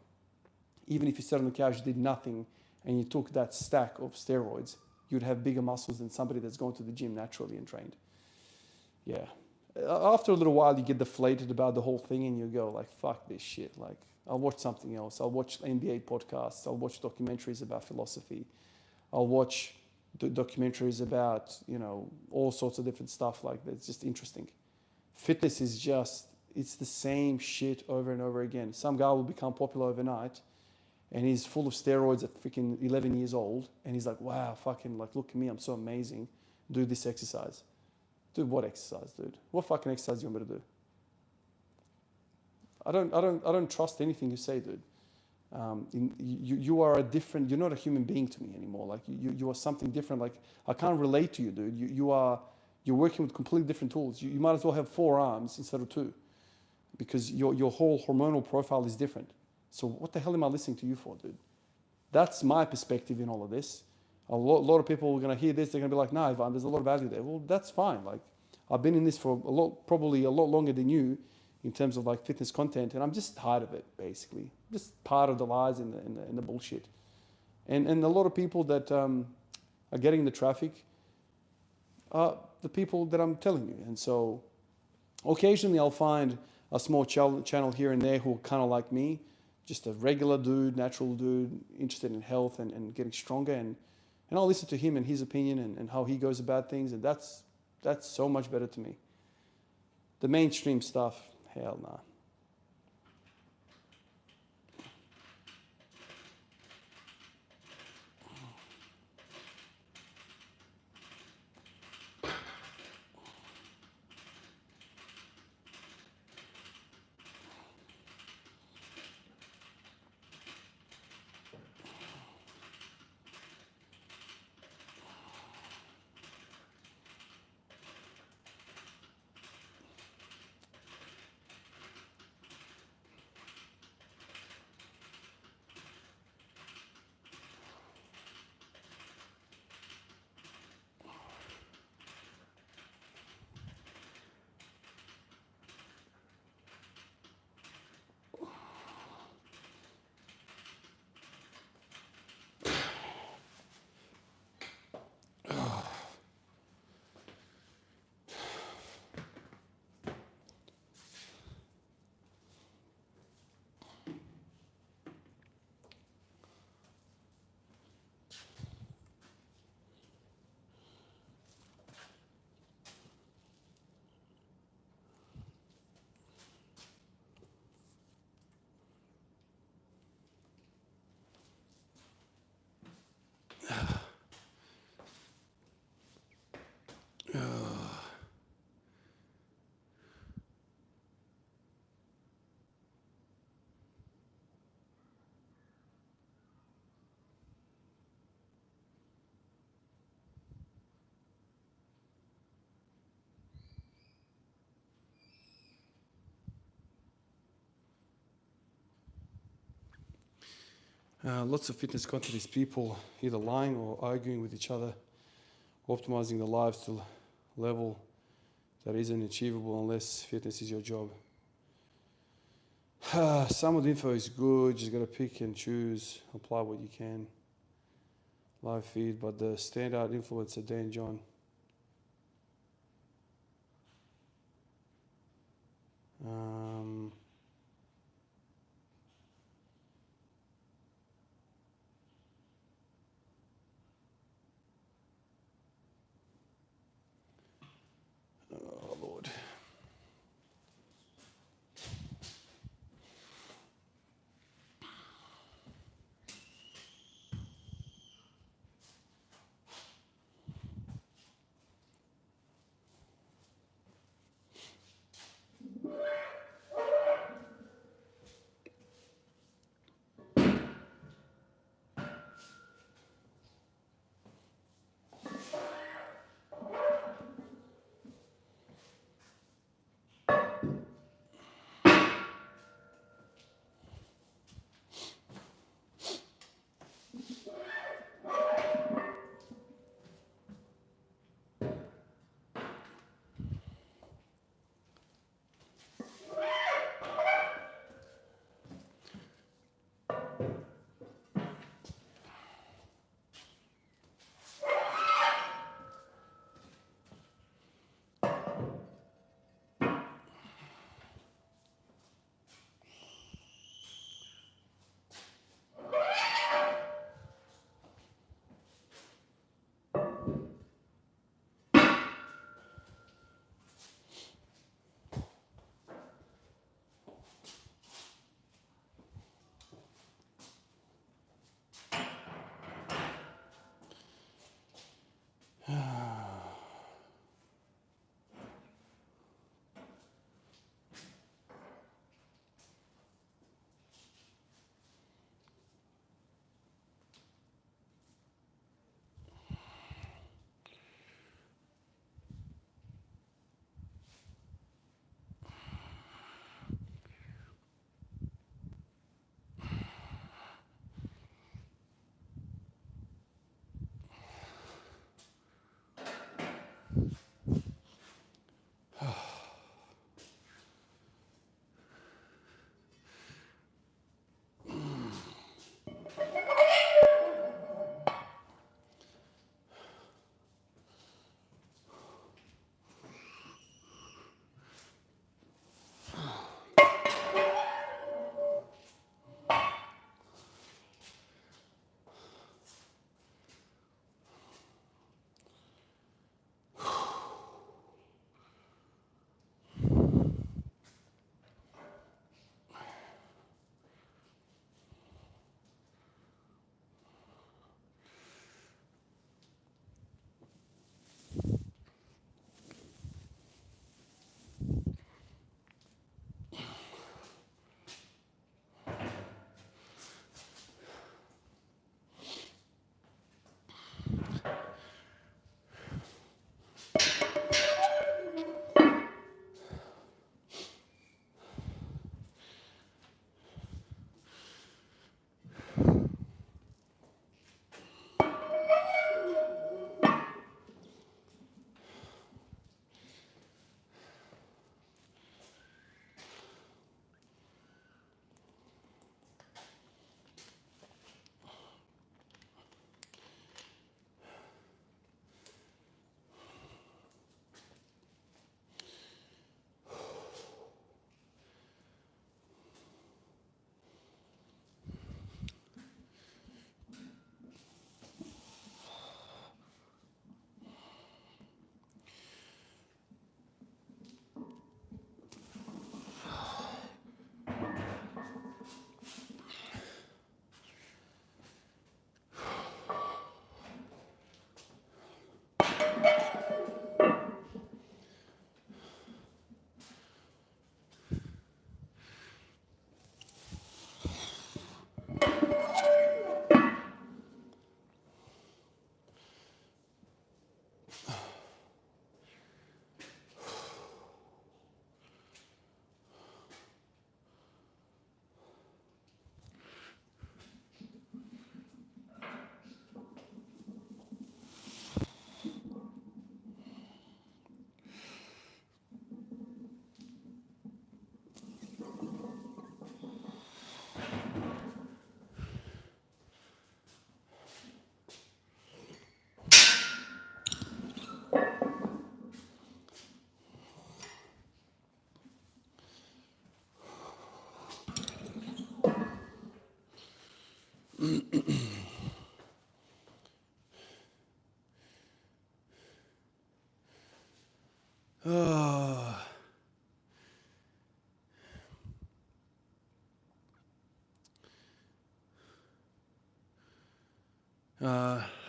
Speaker 1: even if you sat on the couch, did nothing, and you took that stack of steroids, you'd have bigger muscles than somebody that's gone to the gym naturally and trained. Yeah. After a little while, you get deflated about the whole thing and you go like, fuck this shit. Like, I'll watch something else. I'll watch NBA podcasts. I'll watch documentaries about philosophy. I'll watch documentaries about, you know, all sorts of different stuff like that. It's just interesting. Fitness is just, it's the same shit over and over again. Some guy will become popular overnight and he's full of steroids at freaking 11 years old, and he's like, wow, fucking, like, look at me, I'm so amazing, do this exercise. Dude, what exercise, dude? What fucking exercise do you want me to do? I don't trust anything you say, dude. You are a different, you're not a human being to me anymore. Like, you are something different. Like, I can't relate to you, dude. You're working with completely different tools. You might as well have 4 arms instead of 2, because your whole hormonal profile is different. So what the hell am I listening to you for, dude? That's my perspective in all of this. A lot of people are going to hear this. They're going to be like, nah, Ivan, there's a lot of value there. Well, that's fine. Like, I've been in this for probably a lot longer than you in terms of like fitness content, and I'm just tired of it, basically. Just part of the lies and the bullshit. And a lot of people that are getting the traffic are the people that I'm telling you. And so occasionally I'll find a small channel here and there who are kind of like me, just a regular dude, natural dude, interested in health and getting stronger. And I'll listen to him and his opinion and how he goes about things. And that's so much better to me. The mainstream stuff, hell nah. Lots of fitness content is people either lying or arguing with each other, optimizing their lives to a level that isn't achievable unless fitness is your job. Some of the info is good, just got to pick and choose, apply what you can. Live feed, but the standout influencer, Dan John. Oh, Lord.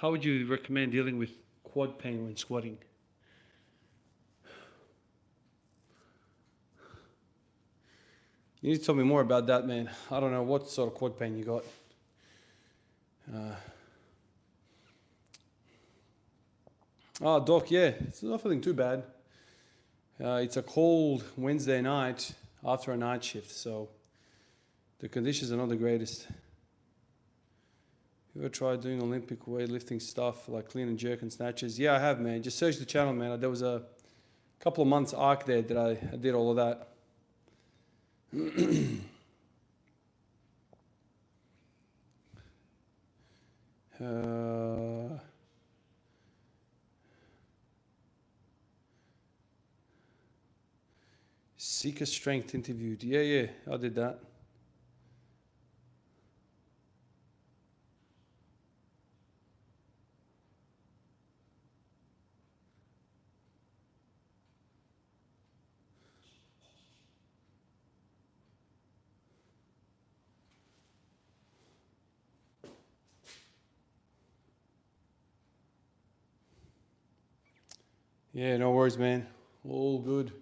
Speaker 1: How would you recommend dealing with quad pain when squatting? You need to tell me more about that, man. I don't know what sort of quad pain you got. Doc, yeah, it's not feeling too bad. It's a cold Wednesday night after a night shift, so the conditions are not the greatest. You ever tried doing Olympic weightlifting stuff like clean and jerk and snatches? Yeah, I have, man. Just search the channel, man. There was a couple of months arc there that I did all of that. Seeker Strength interviewed. Yeah, I did that. Yeah, no worries, man. All good.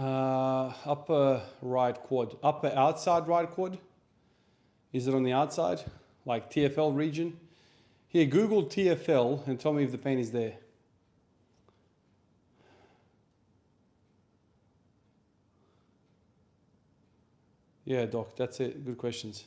Speaker 1: Upper right quad. Upper outside right quad. Is it on the outside? Like TFL region? Here, Google TFL and tell me if the pain is there. Yeah, doc, that's it. Good questions.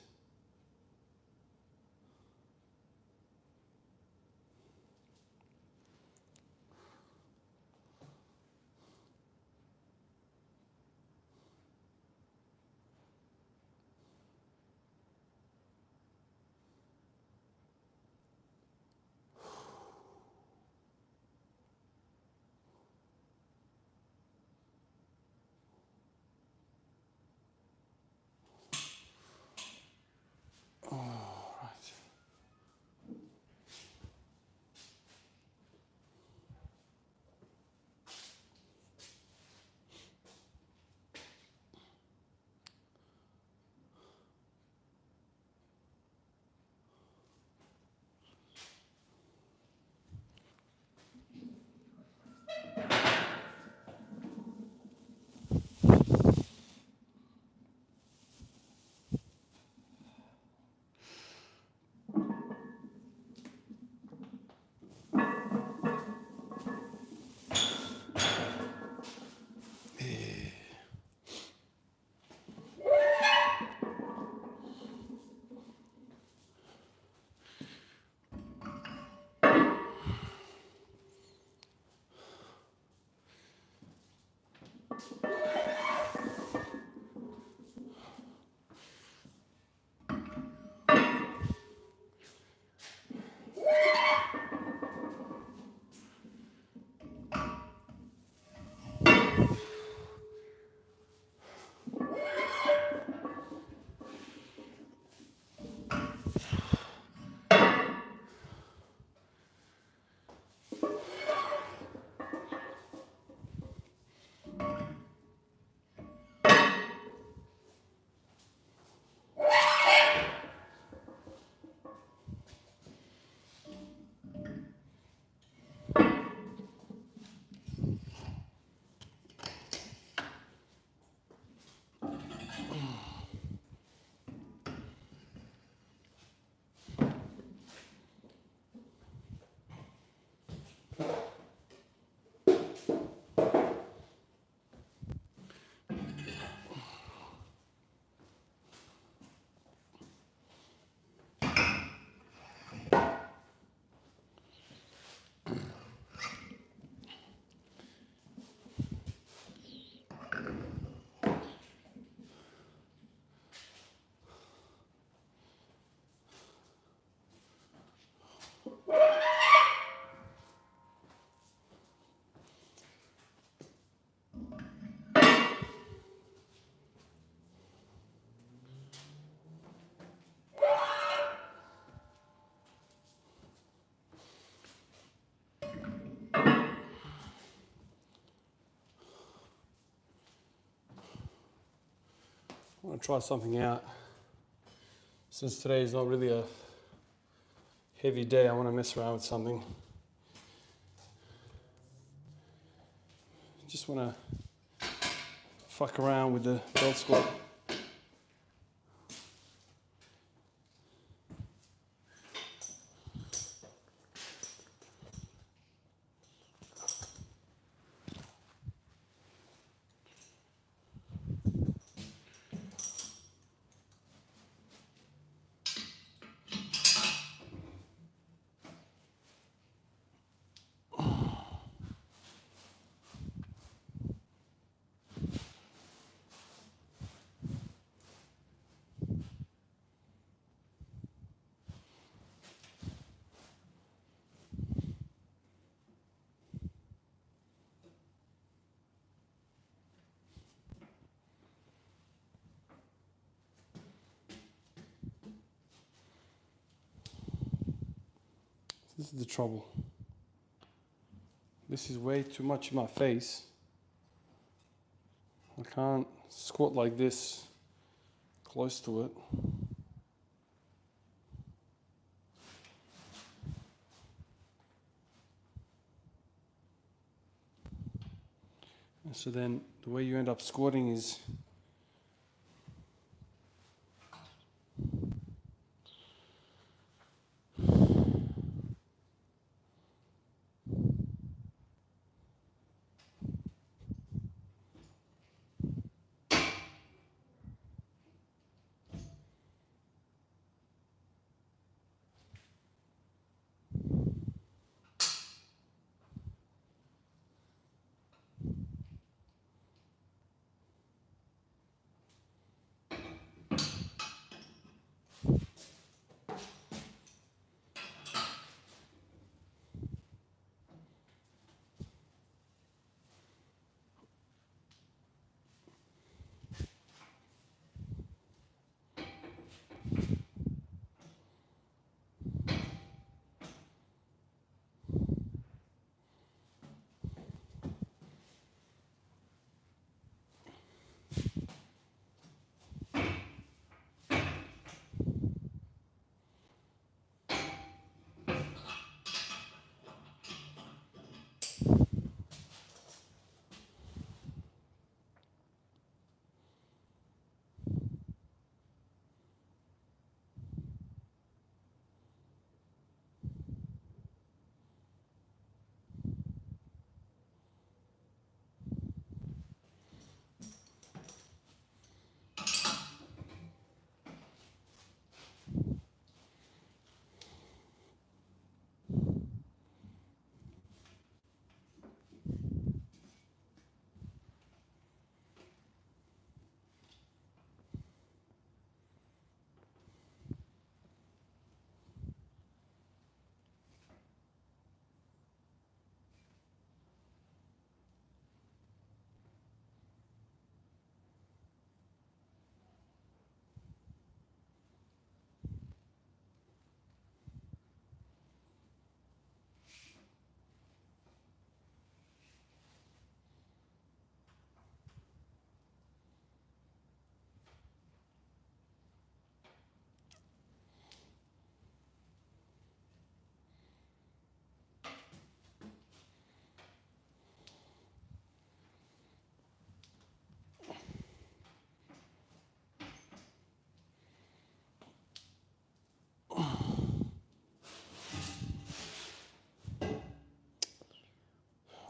Speaker 1: I want to try something out. Since today is not really a heavy day, I want to mess around with something. Just want to fuck around with the belt squat. This is the trouble. This is way too much in my face. I can't squat like this close to it. It's So then the way you end up squatting is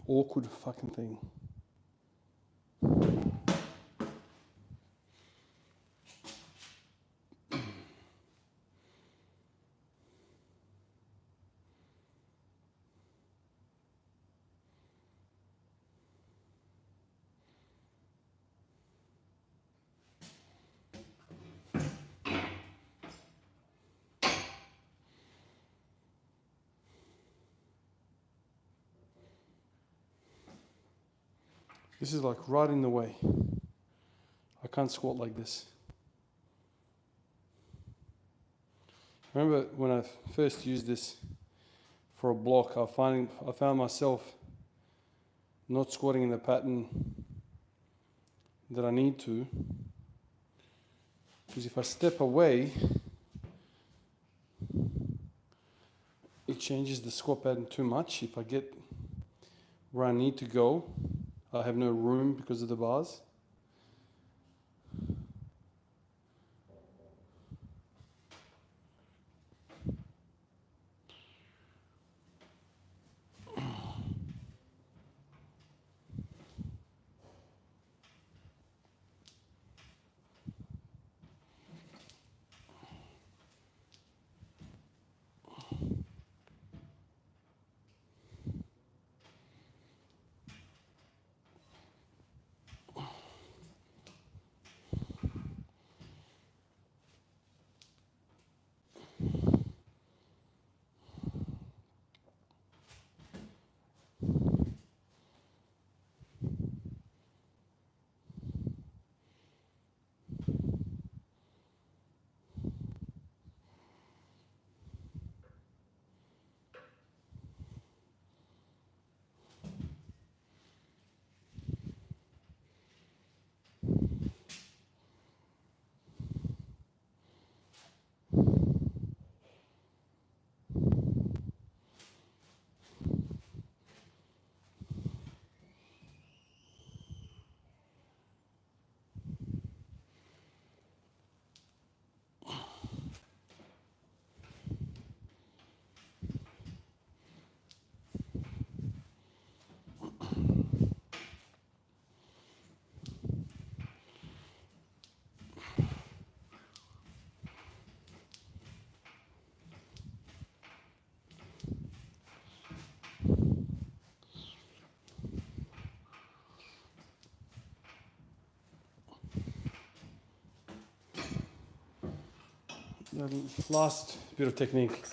Speaker 1: awkward fucking thing. This is like right in the way. I can't squat like this. I remember when I first used this for a block, I found myself not squatting in the pattern that I need to. Because if I step away, it changes the squat pattern too much. If I get where I need to go, I have no room because of the bars. The last bit of technique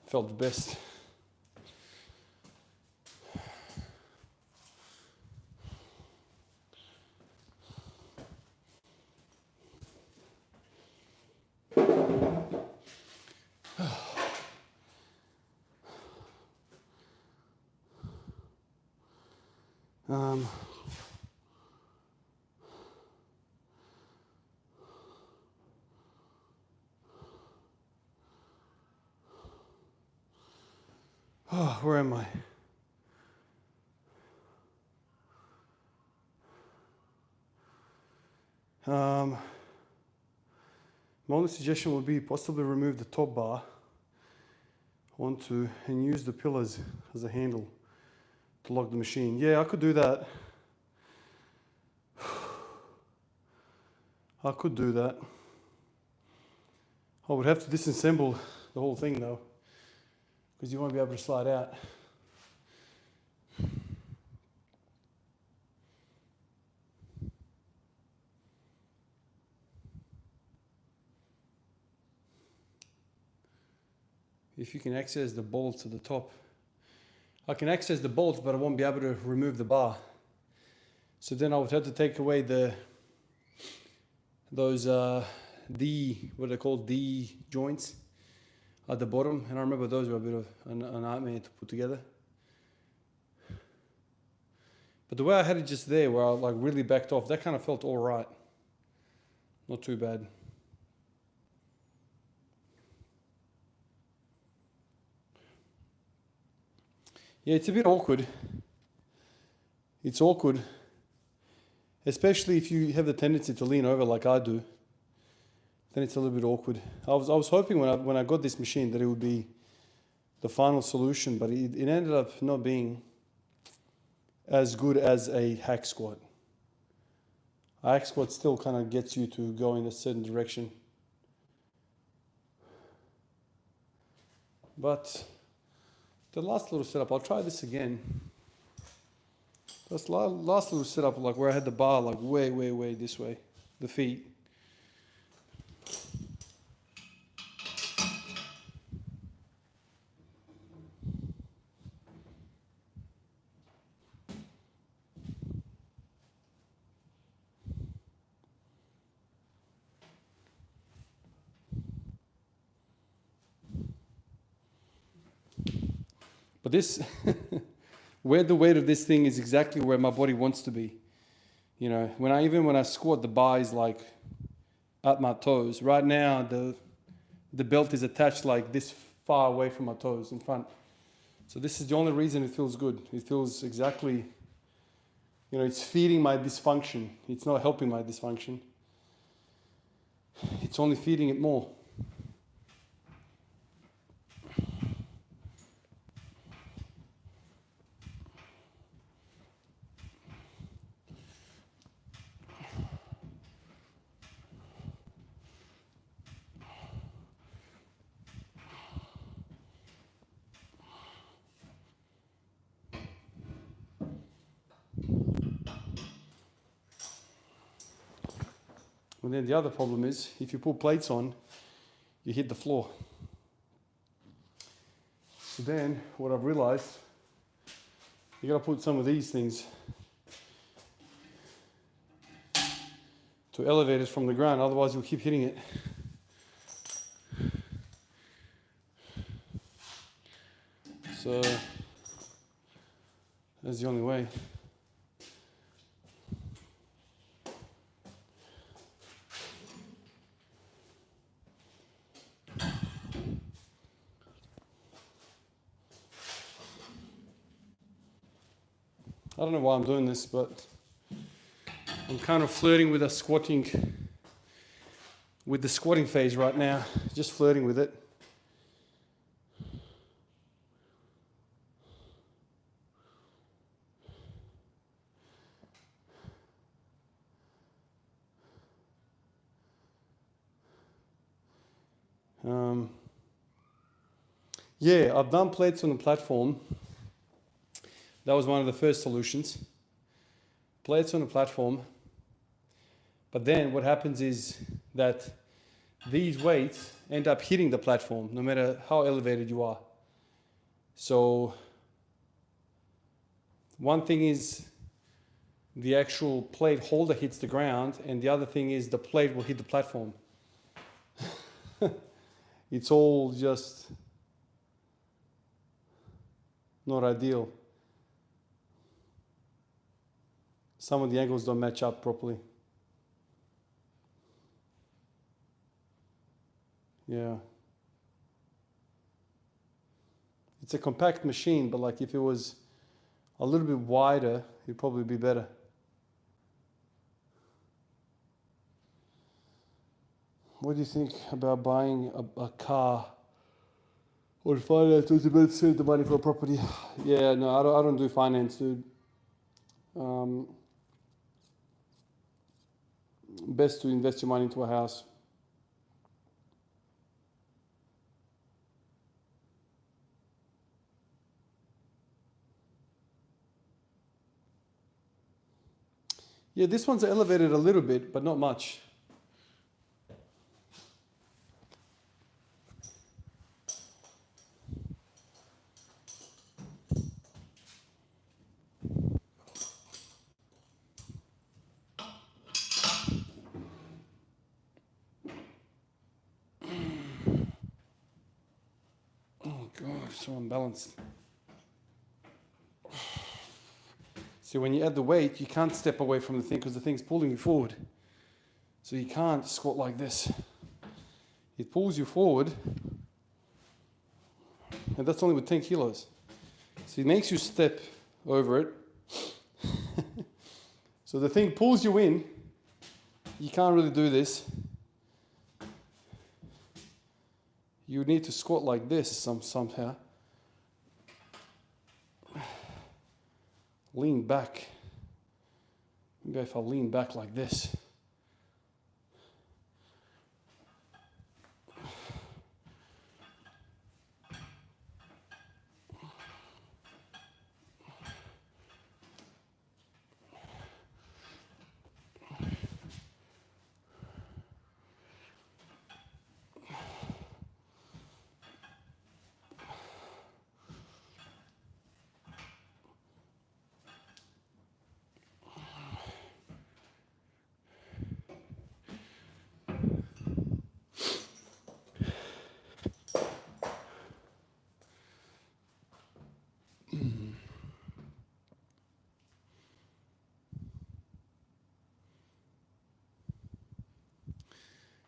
Speaker 1: felt the best. Where am I? My only suggestion would be possibly remove the top bar onto and use the pillars as a handle to lock the machine. Yeah, I could do that. I could do that. I would have to disassemble the whole thing though, because you won't be able to slide out. If you can access the bolts at the top. I can access the bolts, but I won't be able to remove the bar. So then I would have to take away those what are they called, D joints at the bottom, and I remember those were a bit of a nightmare to put together. But the way I had it just there, where I like really backed off, that kind of felt all right. Not too bad. Yeah, it's a bit awkward. It's awkward, especially if you have the tendency to lean over like I do. Then it's a little bit awkward. I was hoping when I got this machine that it would be the final solution, but it ended up not being as good as a hack squat. A hack squat still kind of gets you to go in a certain direction. But the last little setup, I'll try this again. This last little setup, like where I had the bar like way this way, the feet. But this, where the weight of this thing is exactly where my body wants to be. You know, when I squat, the bar is like at my toes. Right now, the belt is attached like this far away from my toes in front. So this is the only reason it feels good. It feels exactly, you know, it's feeding my dysfunction. It's not helping my dysfunction. It's only feeding it more. And then the other problem is, if you put plates on, you hit the floor. So then, what I've realized, you gotta put some of these things to elevate it from the ground, otherwise you'll keep hitting it. So, that's the only way. I don't know why I'm doing this, but I'm kind of flirting with the squatting phase right now. Just flirting with it. Yeah, I've done plates on the platform. That was one of the first solutions. Plates on the platform. But then what happens is that these weights end up hitting the platform no matter how elevated you are. So one thing is the actual plate holder hits the ground, and the other thing is the plate will hit the platform. It's all just not ideal. Some of the angles don't match up properly. Yeah. It's a compact machine, but like if it was a little bit wider, it'd probably be better. What do you think about buying a car or finance? Was about to save the money for a property? Yeah, no, I don't do finance, dude. Best to invest your money into a house. Yeah, this one's elevated a little bit, but not much. Oh God, so unbalanced. See, when you add the weight, you can't step away from the thing because the thing's pulling you forward. So you can't squat like this. It pulls you forward, and that's only with 10 kilos. So it makes you step over it. So the thing pulls you in. You can't really do this. You need to squat like this somehow. Lean back. Maybe if I lean back like this.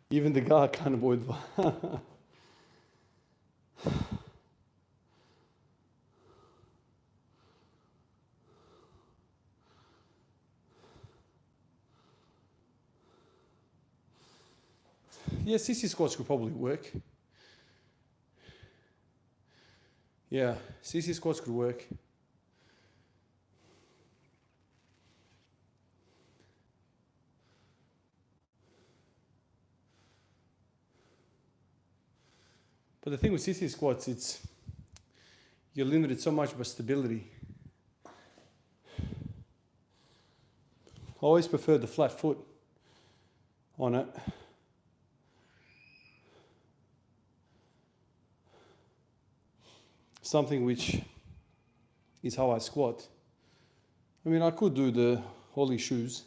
Speaker 1: Even the guy can't avoid. Yeah, CC squats could probably work. Yeah, CC squats could work. But the thing with CC squats, you're limited so much by stability. I always prefer the flat foot on it. Something which is how I squat. I mean, I could do the holly shoes.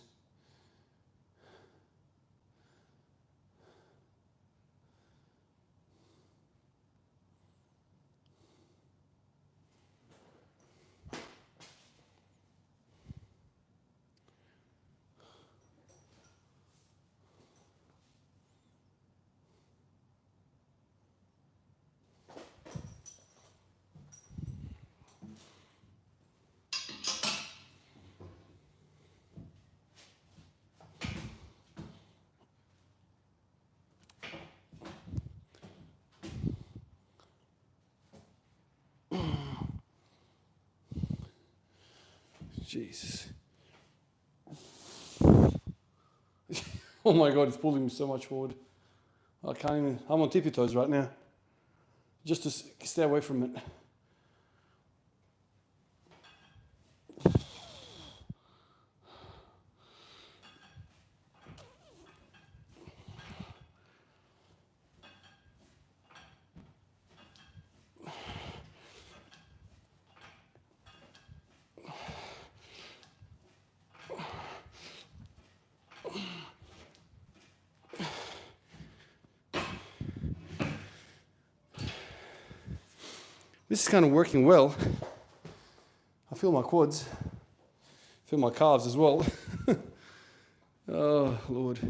Speaker 1: Jesus. Oh my God, it's pulling me so much forward. I can't even, I'm on tippy toes right now. Just to stay away from it. This is kind of working well. I feel my quads, feel my calves as well. Oh, Lord.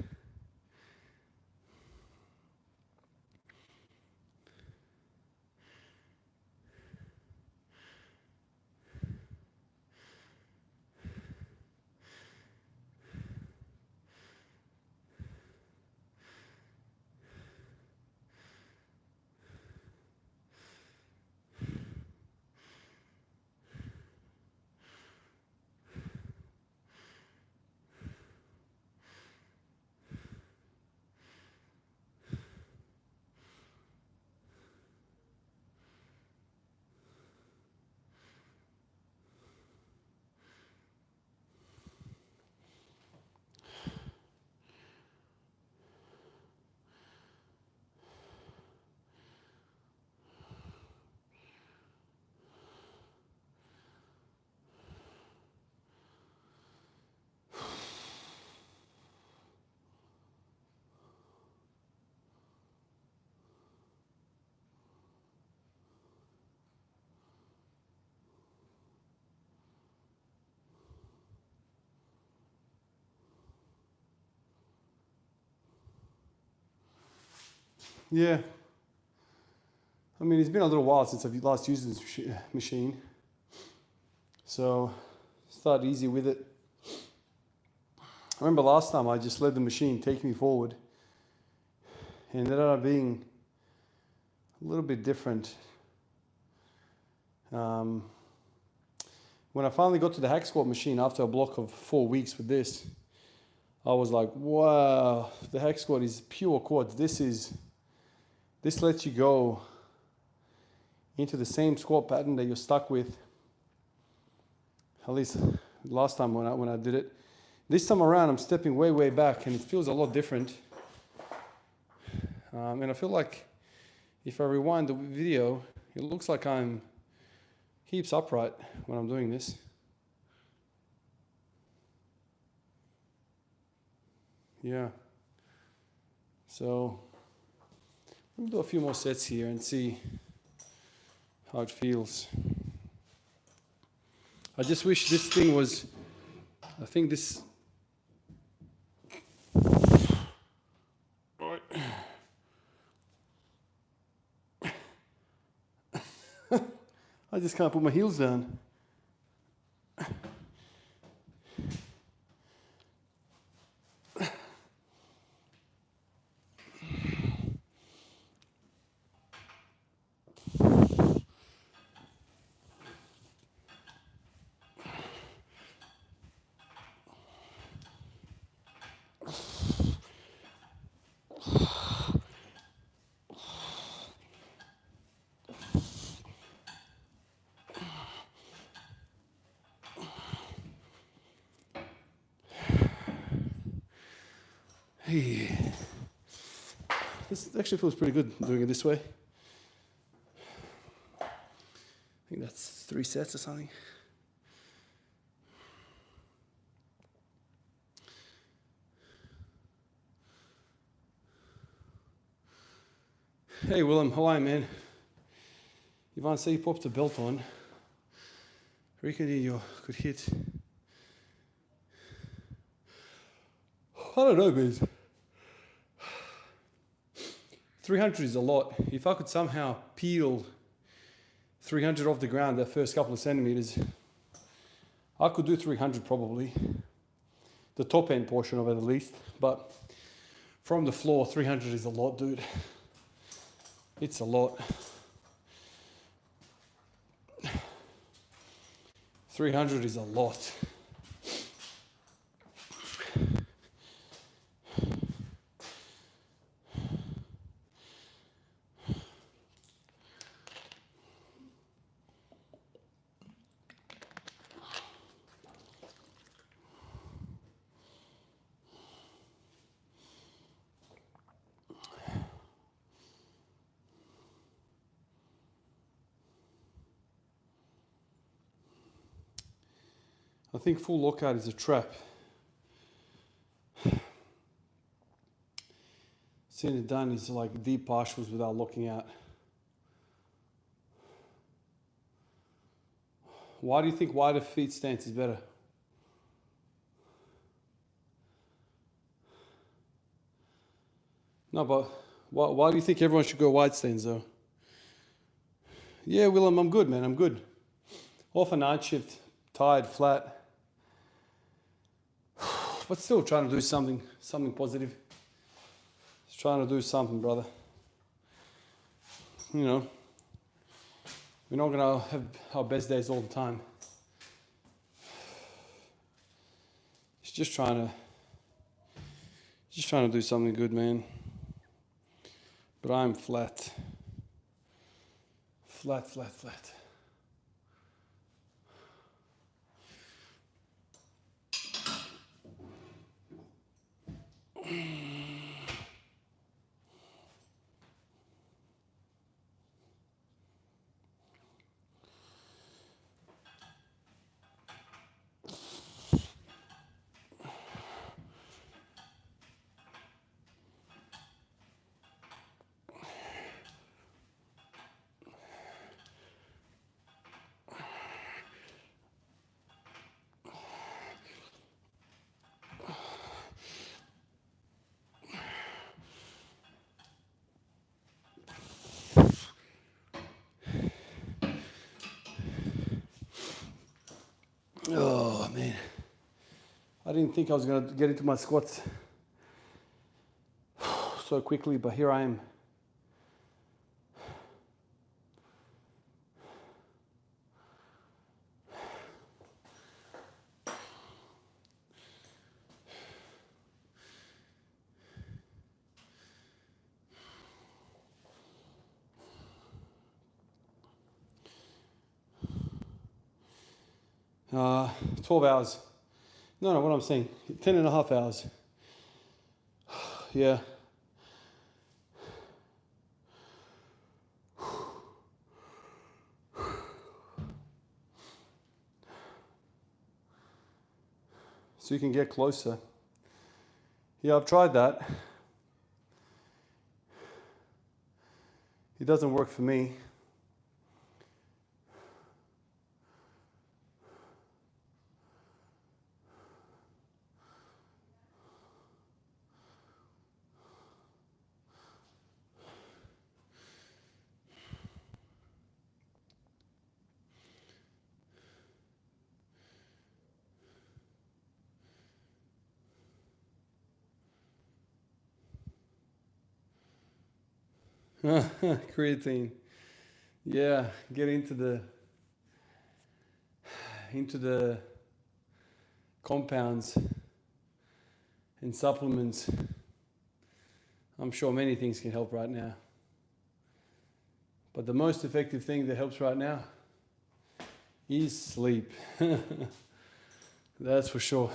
Speaker 1: Yeah. I mean, it's been a little while since I've last used this machine. So, start easy with it. I remember last time I just let the machine take me forward. And it ended up being a little bit different. When I finally got to the hack squat machine after a block of 4 weeks with this, I was like, wow, the hack squat is pure quads. This lets you go into the same squat pattern that you're stuck with. At least last time when I did it. This time around, I'm stepping way, way back, and it feels a lot different. And I feel like if I rewind the video, it looks like I'm heaps upright when I'm doing this. Yeah. So, let me do a few more sets here and see how it feels. I just wish this thing was, I think this, I just can't put my heels down. Hey. This actually feels pretty good doing it this way. I think that's 3 sets or something. Hey Willem, how are you, man? Ivan said you popped a belt on. I reckon you could hit. I don't know, man. 300 is a lot. If I could somehow peel 300 off the ground that first couple of centimeters, I could do 300 probably. The top end portion of it at least. But from the floor, 300 is a lot, dude. It's a lot. 300 is a lot. I think full lockout is a trap. Seeing it done is like deep partials without locking out. Why do you think wider feet stance is better? No, but why do you think everyone should go wide stance though? Yeah, Willem, I'm good, man. I'm good. Off a night shift, tired, flat, but still trying to do something positive. Just trying to do something, brother. You know, we're not gonna have our best days all the time. It's just trying to do something good, man. But I'm flat. Flat. Oh, man. I didn't think I was going to get into my squats so quickly, but here I am. Uh, 12 hours. No, what I'm saying, 10 and a half hours. Yeah. So you can get closer. Yeah, I've tried that. It doesn't work for me. Creatine. Yeah, get into the compounds and supplements. I'm sure many things can help right now. But the most effective thing that helps right now is sleep. That's for sure.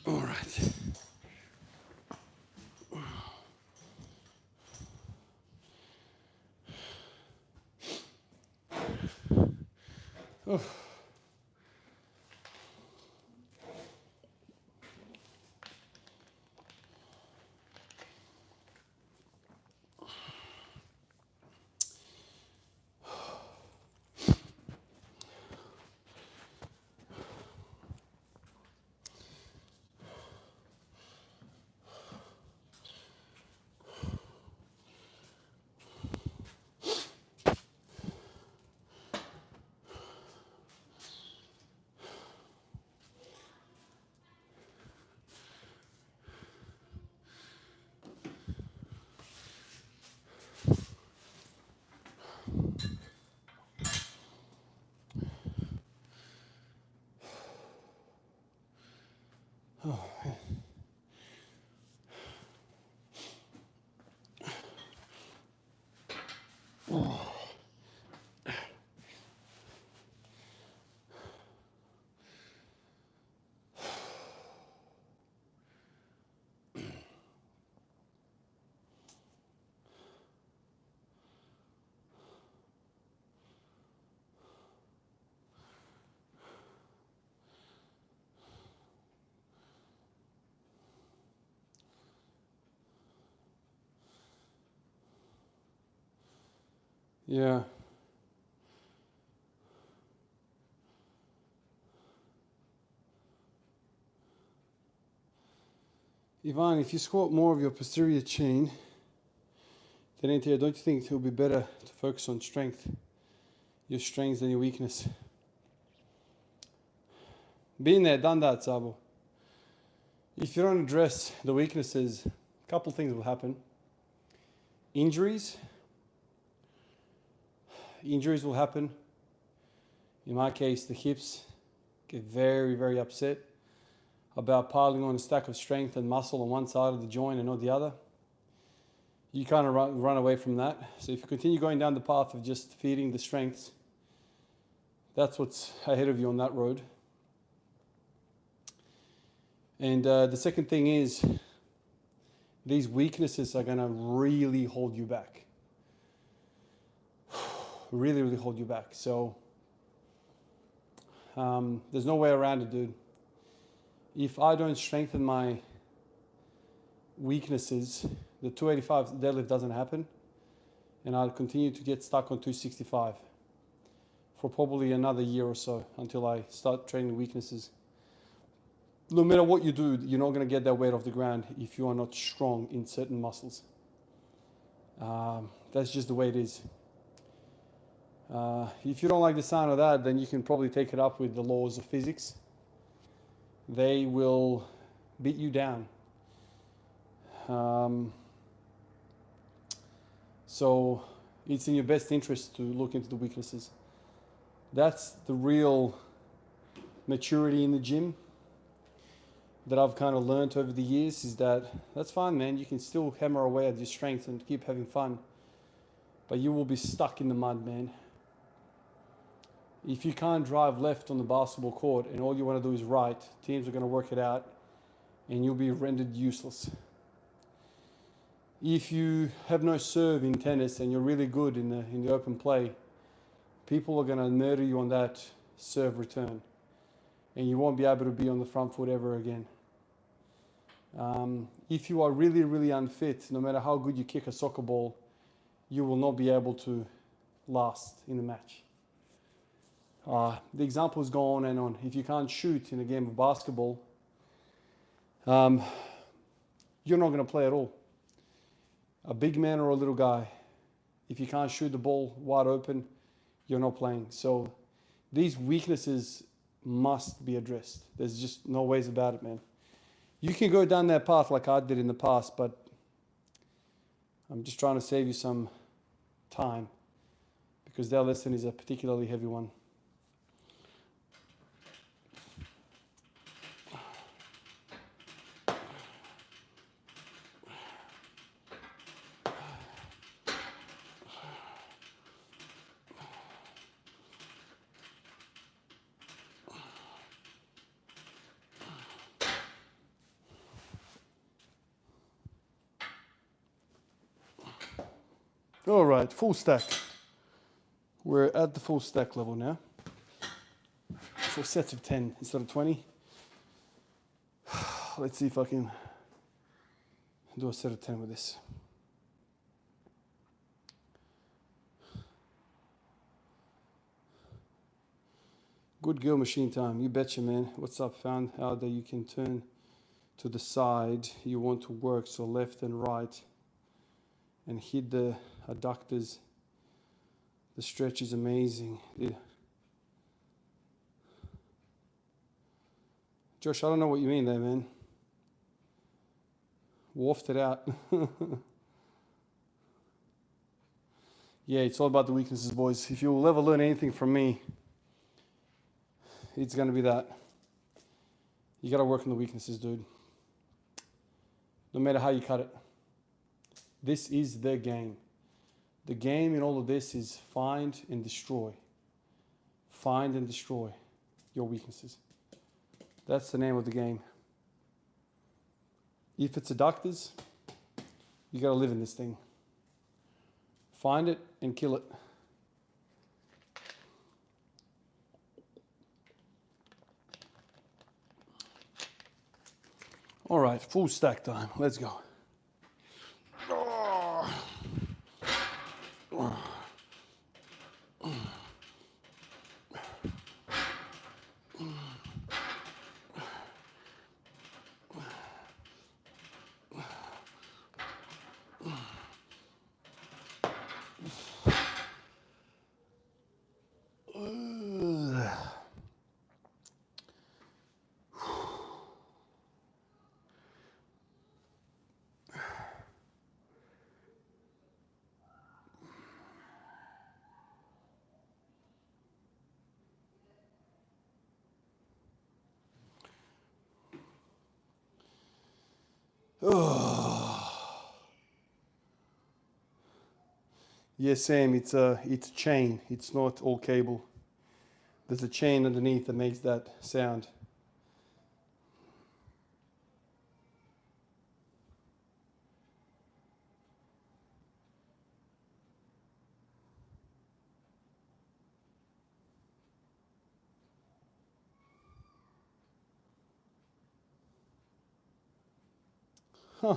Speaker 1: All right. Oh. Yeah. Ivan, if you squat more of your posterior chain than anterior, don't you think it would be better to focus on strength? Your strengths than your weakness. Been there, done that, Sabo. If you don't address the weaknesses, a couple things will happen. Injuries will happen. In my case, the hips get very, very upset about piling on a stack of strength and muscle on one side of the joint and not the other. You kind of run away from that. So if you continue going down the path of just feeding the strengths, that's what's ahead of you on that road. And the second thing is, these weaknesses are going to really hold you back. Really, really hold you back. So there's no way around it, dude. If I don't strengthen my weaknesses, the 285 deadlift doesn't happen, and I'll continue to get stuck on 265 for probably another year or so until I start training weaknesses. No matter what you do, you're not going to get that weight off the ground if you are not strong in certain muscles. That's just the way it is. If you don't like the sound of that, then you can probably take it up with the laws of physics. They will beat you down. So it's in your best interest to look into the weaknesses. That's the real maturity in the gym that I've kind of learned over the years, is that that's fine, man. You can still hammer away at your strengths and keep having fun, but you will be stuck in the mud, man. If you can't drive left on the basketball court and all you want to do is right, teams are going to work it out and you'll be rendered useless. If you have no serve in tennis and you're really good in the open play, people are going to murder you on that serve return, and you won't be able to be on the front foot ever again. If you are really, really unfit, no matter how good you kick a soccer ball, you will not be able to last in the match. The examples go on and on. If you can't shoot in a game of basketball, you're not going to play at all. A big man or a little guy, if you can't shoot the ball wide open, you're not playing. So these weaknesses must be addressed. There's just no ways about it, man. You can go down that path like I did in the past, but I'm just trying to save you some time because that lesson is a particularly heavy one. All right, full stack. We're at the full stack level now. 4 sets of 10 instead of 20. Let's see if I can do a set of 10 with this. Good girl machine time. You betcha, man. What's up? Found out that you can turn to the side you want to work, so left and right, and hit the adductors. The stretch is amazing. Yeah. Josh, I don't know what you mean there, man. Waft it out. Yeah, it's all about the weaknesses, boys. If you'll ever learn anything from me, it's going to be that. You got to work on the weaknesses, dude. No matter how you cut it. This is the game. The game in all of this is find and destroy. Find and destroy your weaknesses. That's the name of the game. If it's adductors, you got to live in this thing. Find it and kill it. All right, full stack time. Let's go. Yes, Sam, it's a chain. It's not all cable. There's a chain underneath that makes that sound. Huh.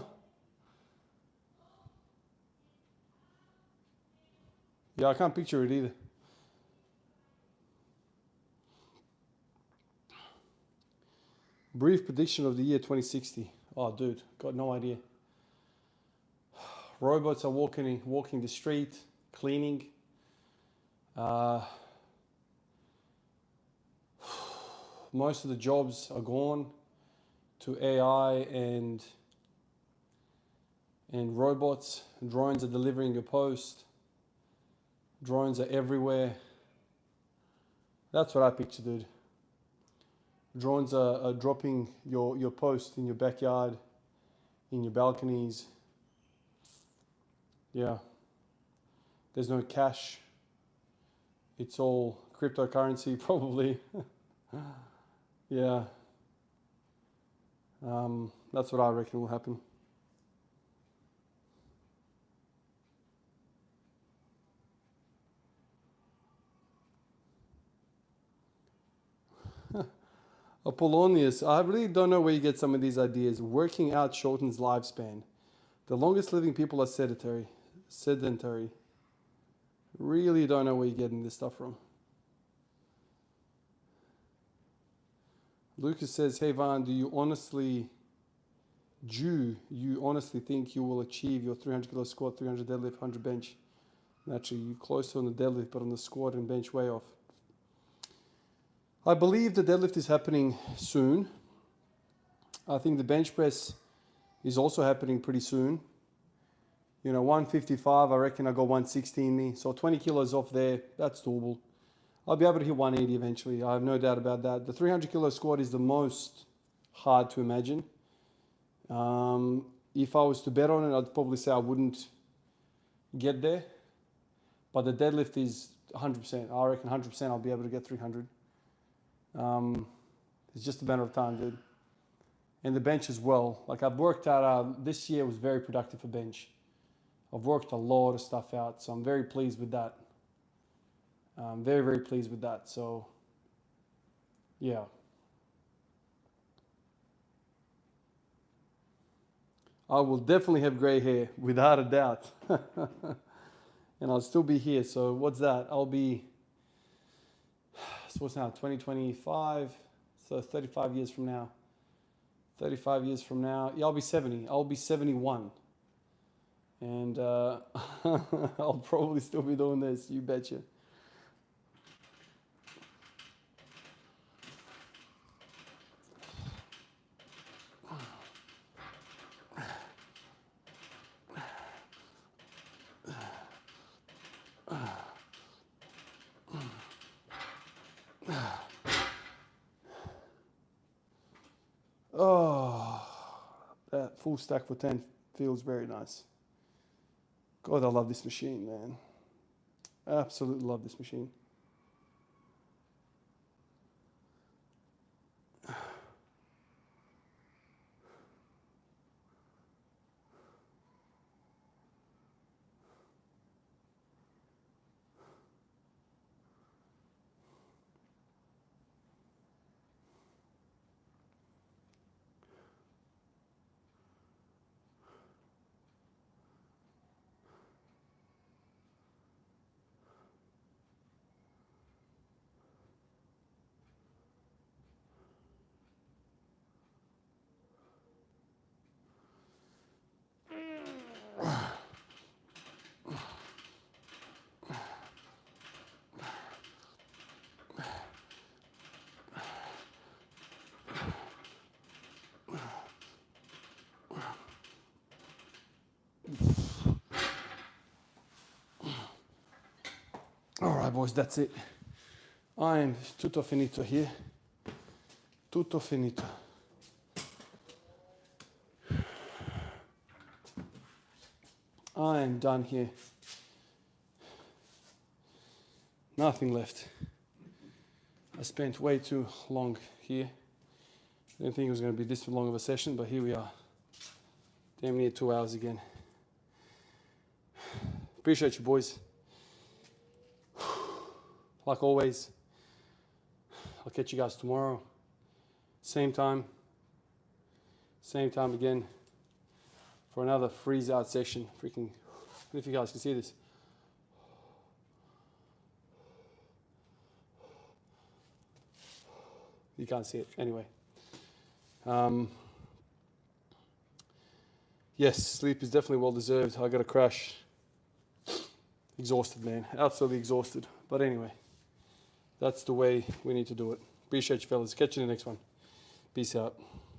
Speaker 1: Yeah, I can't picture it either. Brief prediction of the year 2060. Oh, dude, got no idea. Robots are walking the street, cleaning. Most of the jobs are gone to AI and robots. Drones are delivering your post. Drones are everywhere. That's what I picture, dude. Drones are dropping your post in your backyard, in your balconies. Yeah. There's no cash. It's all cryptocurrency, probably. Yeah. That's what I reckon will happen. Apollonius, I really don't know where you get some of these ideas. Working out shortens lifespan. The longest living people are sedentary. Really don't know where you're getting this stuff from. Lucas says, hey Van, do you honestly think you will achieve your 300 kilo squat, 300 deadlift, 100 bench? Naturally, you're closer on the deadlift, but on the squat and bench way off. I believe the deadlift is happening soon. I think the bench press is also happening pretty soon. 155, I reckon I got 160 in me. So 20 kilos off there, that's doable. I'll be able to hit 180 eventually. I have no doubt about that. The 300 kilo squat is the most hard to imagine. If I was to bet on it, I'd probably say I wouldn't get there. But the deadlift is 100%. I reckon 100% I'll be able to get 300. It's just a matter of time, dude. And the bench as well. Like I've worked out, this year was very productive for bench. I've worked a lot of stuff out, so I'm very pleased with that. I'm very, very pleased with that. So, yeah. I will definitely have gray hair, without a doubt. And I'll still be here. So what's that? I'll be, so what's now, 2025? So 35 years from now. 35 years from now. Yeah, I'll be 70. I'll be 71. And I'll probably still be doing this, you betcha. Oh, that full stack for 10 feels very nice. God, I love this machine, man. Absolutely love this machine. All right, boys, that's it. I am tutto finito here. Tutto finito. I am done here. Nothing left. I spent way too long here. I didn't think it was going to be this long of a session, but here we are. Damn near 2 hours again. Appreciate you, boys. Like always, I'll catch you guys tomorrow. Same time again for another freeze out session. Freaking, if you guys can see this. You can't see it. Anyway. Yes, sleep is definitely well deserved. I got a crash. Exhausted, man. Absolutely exhausted. But anyway, that's the way we need to do it. Appreciate you, fellas. Catch you in the next one. Peace out.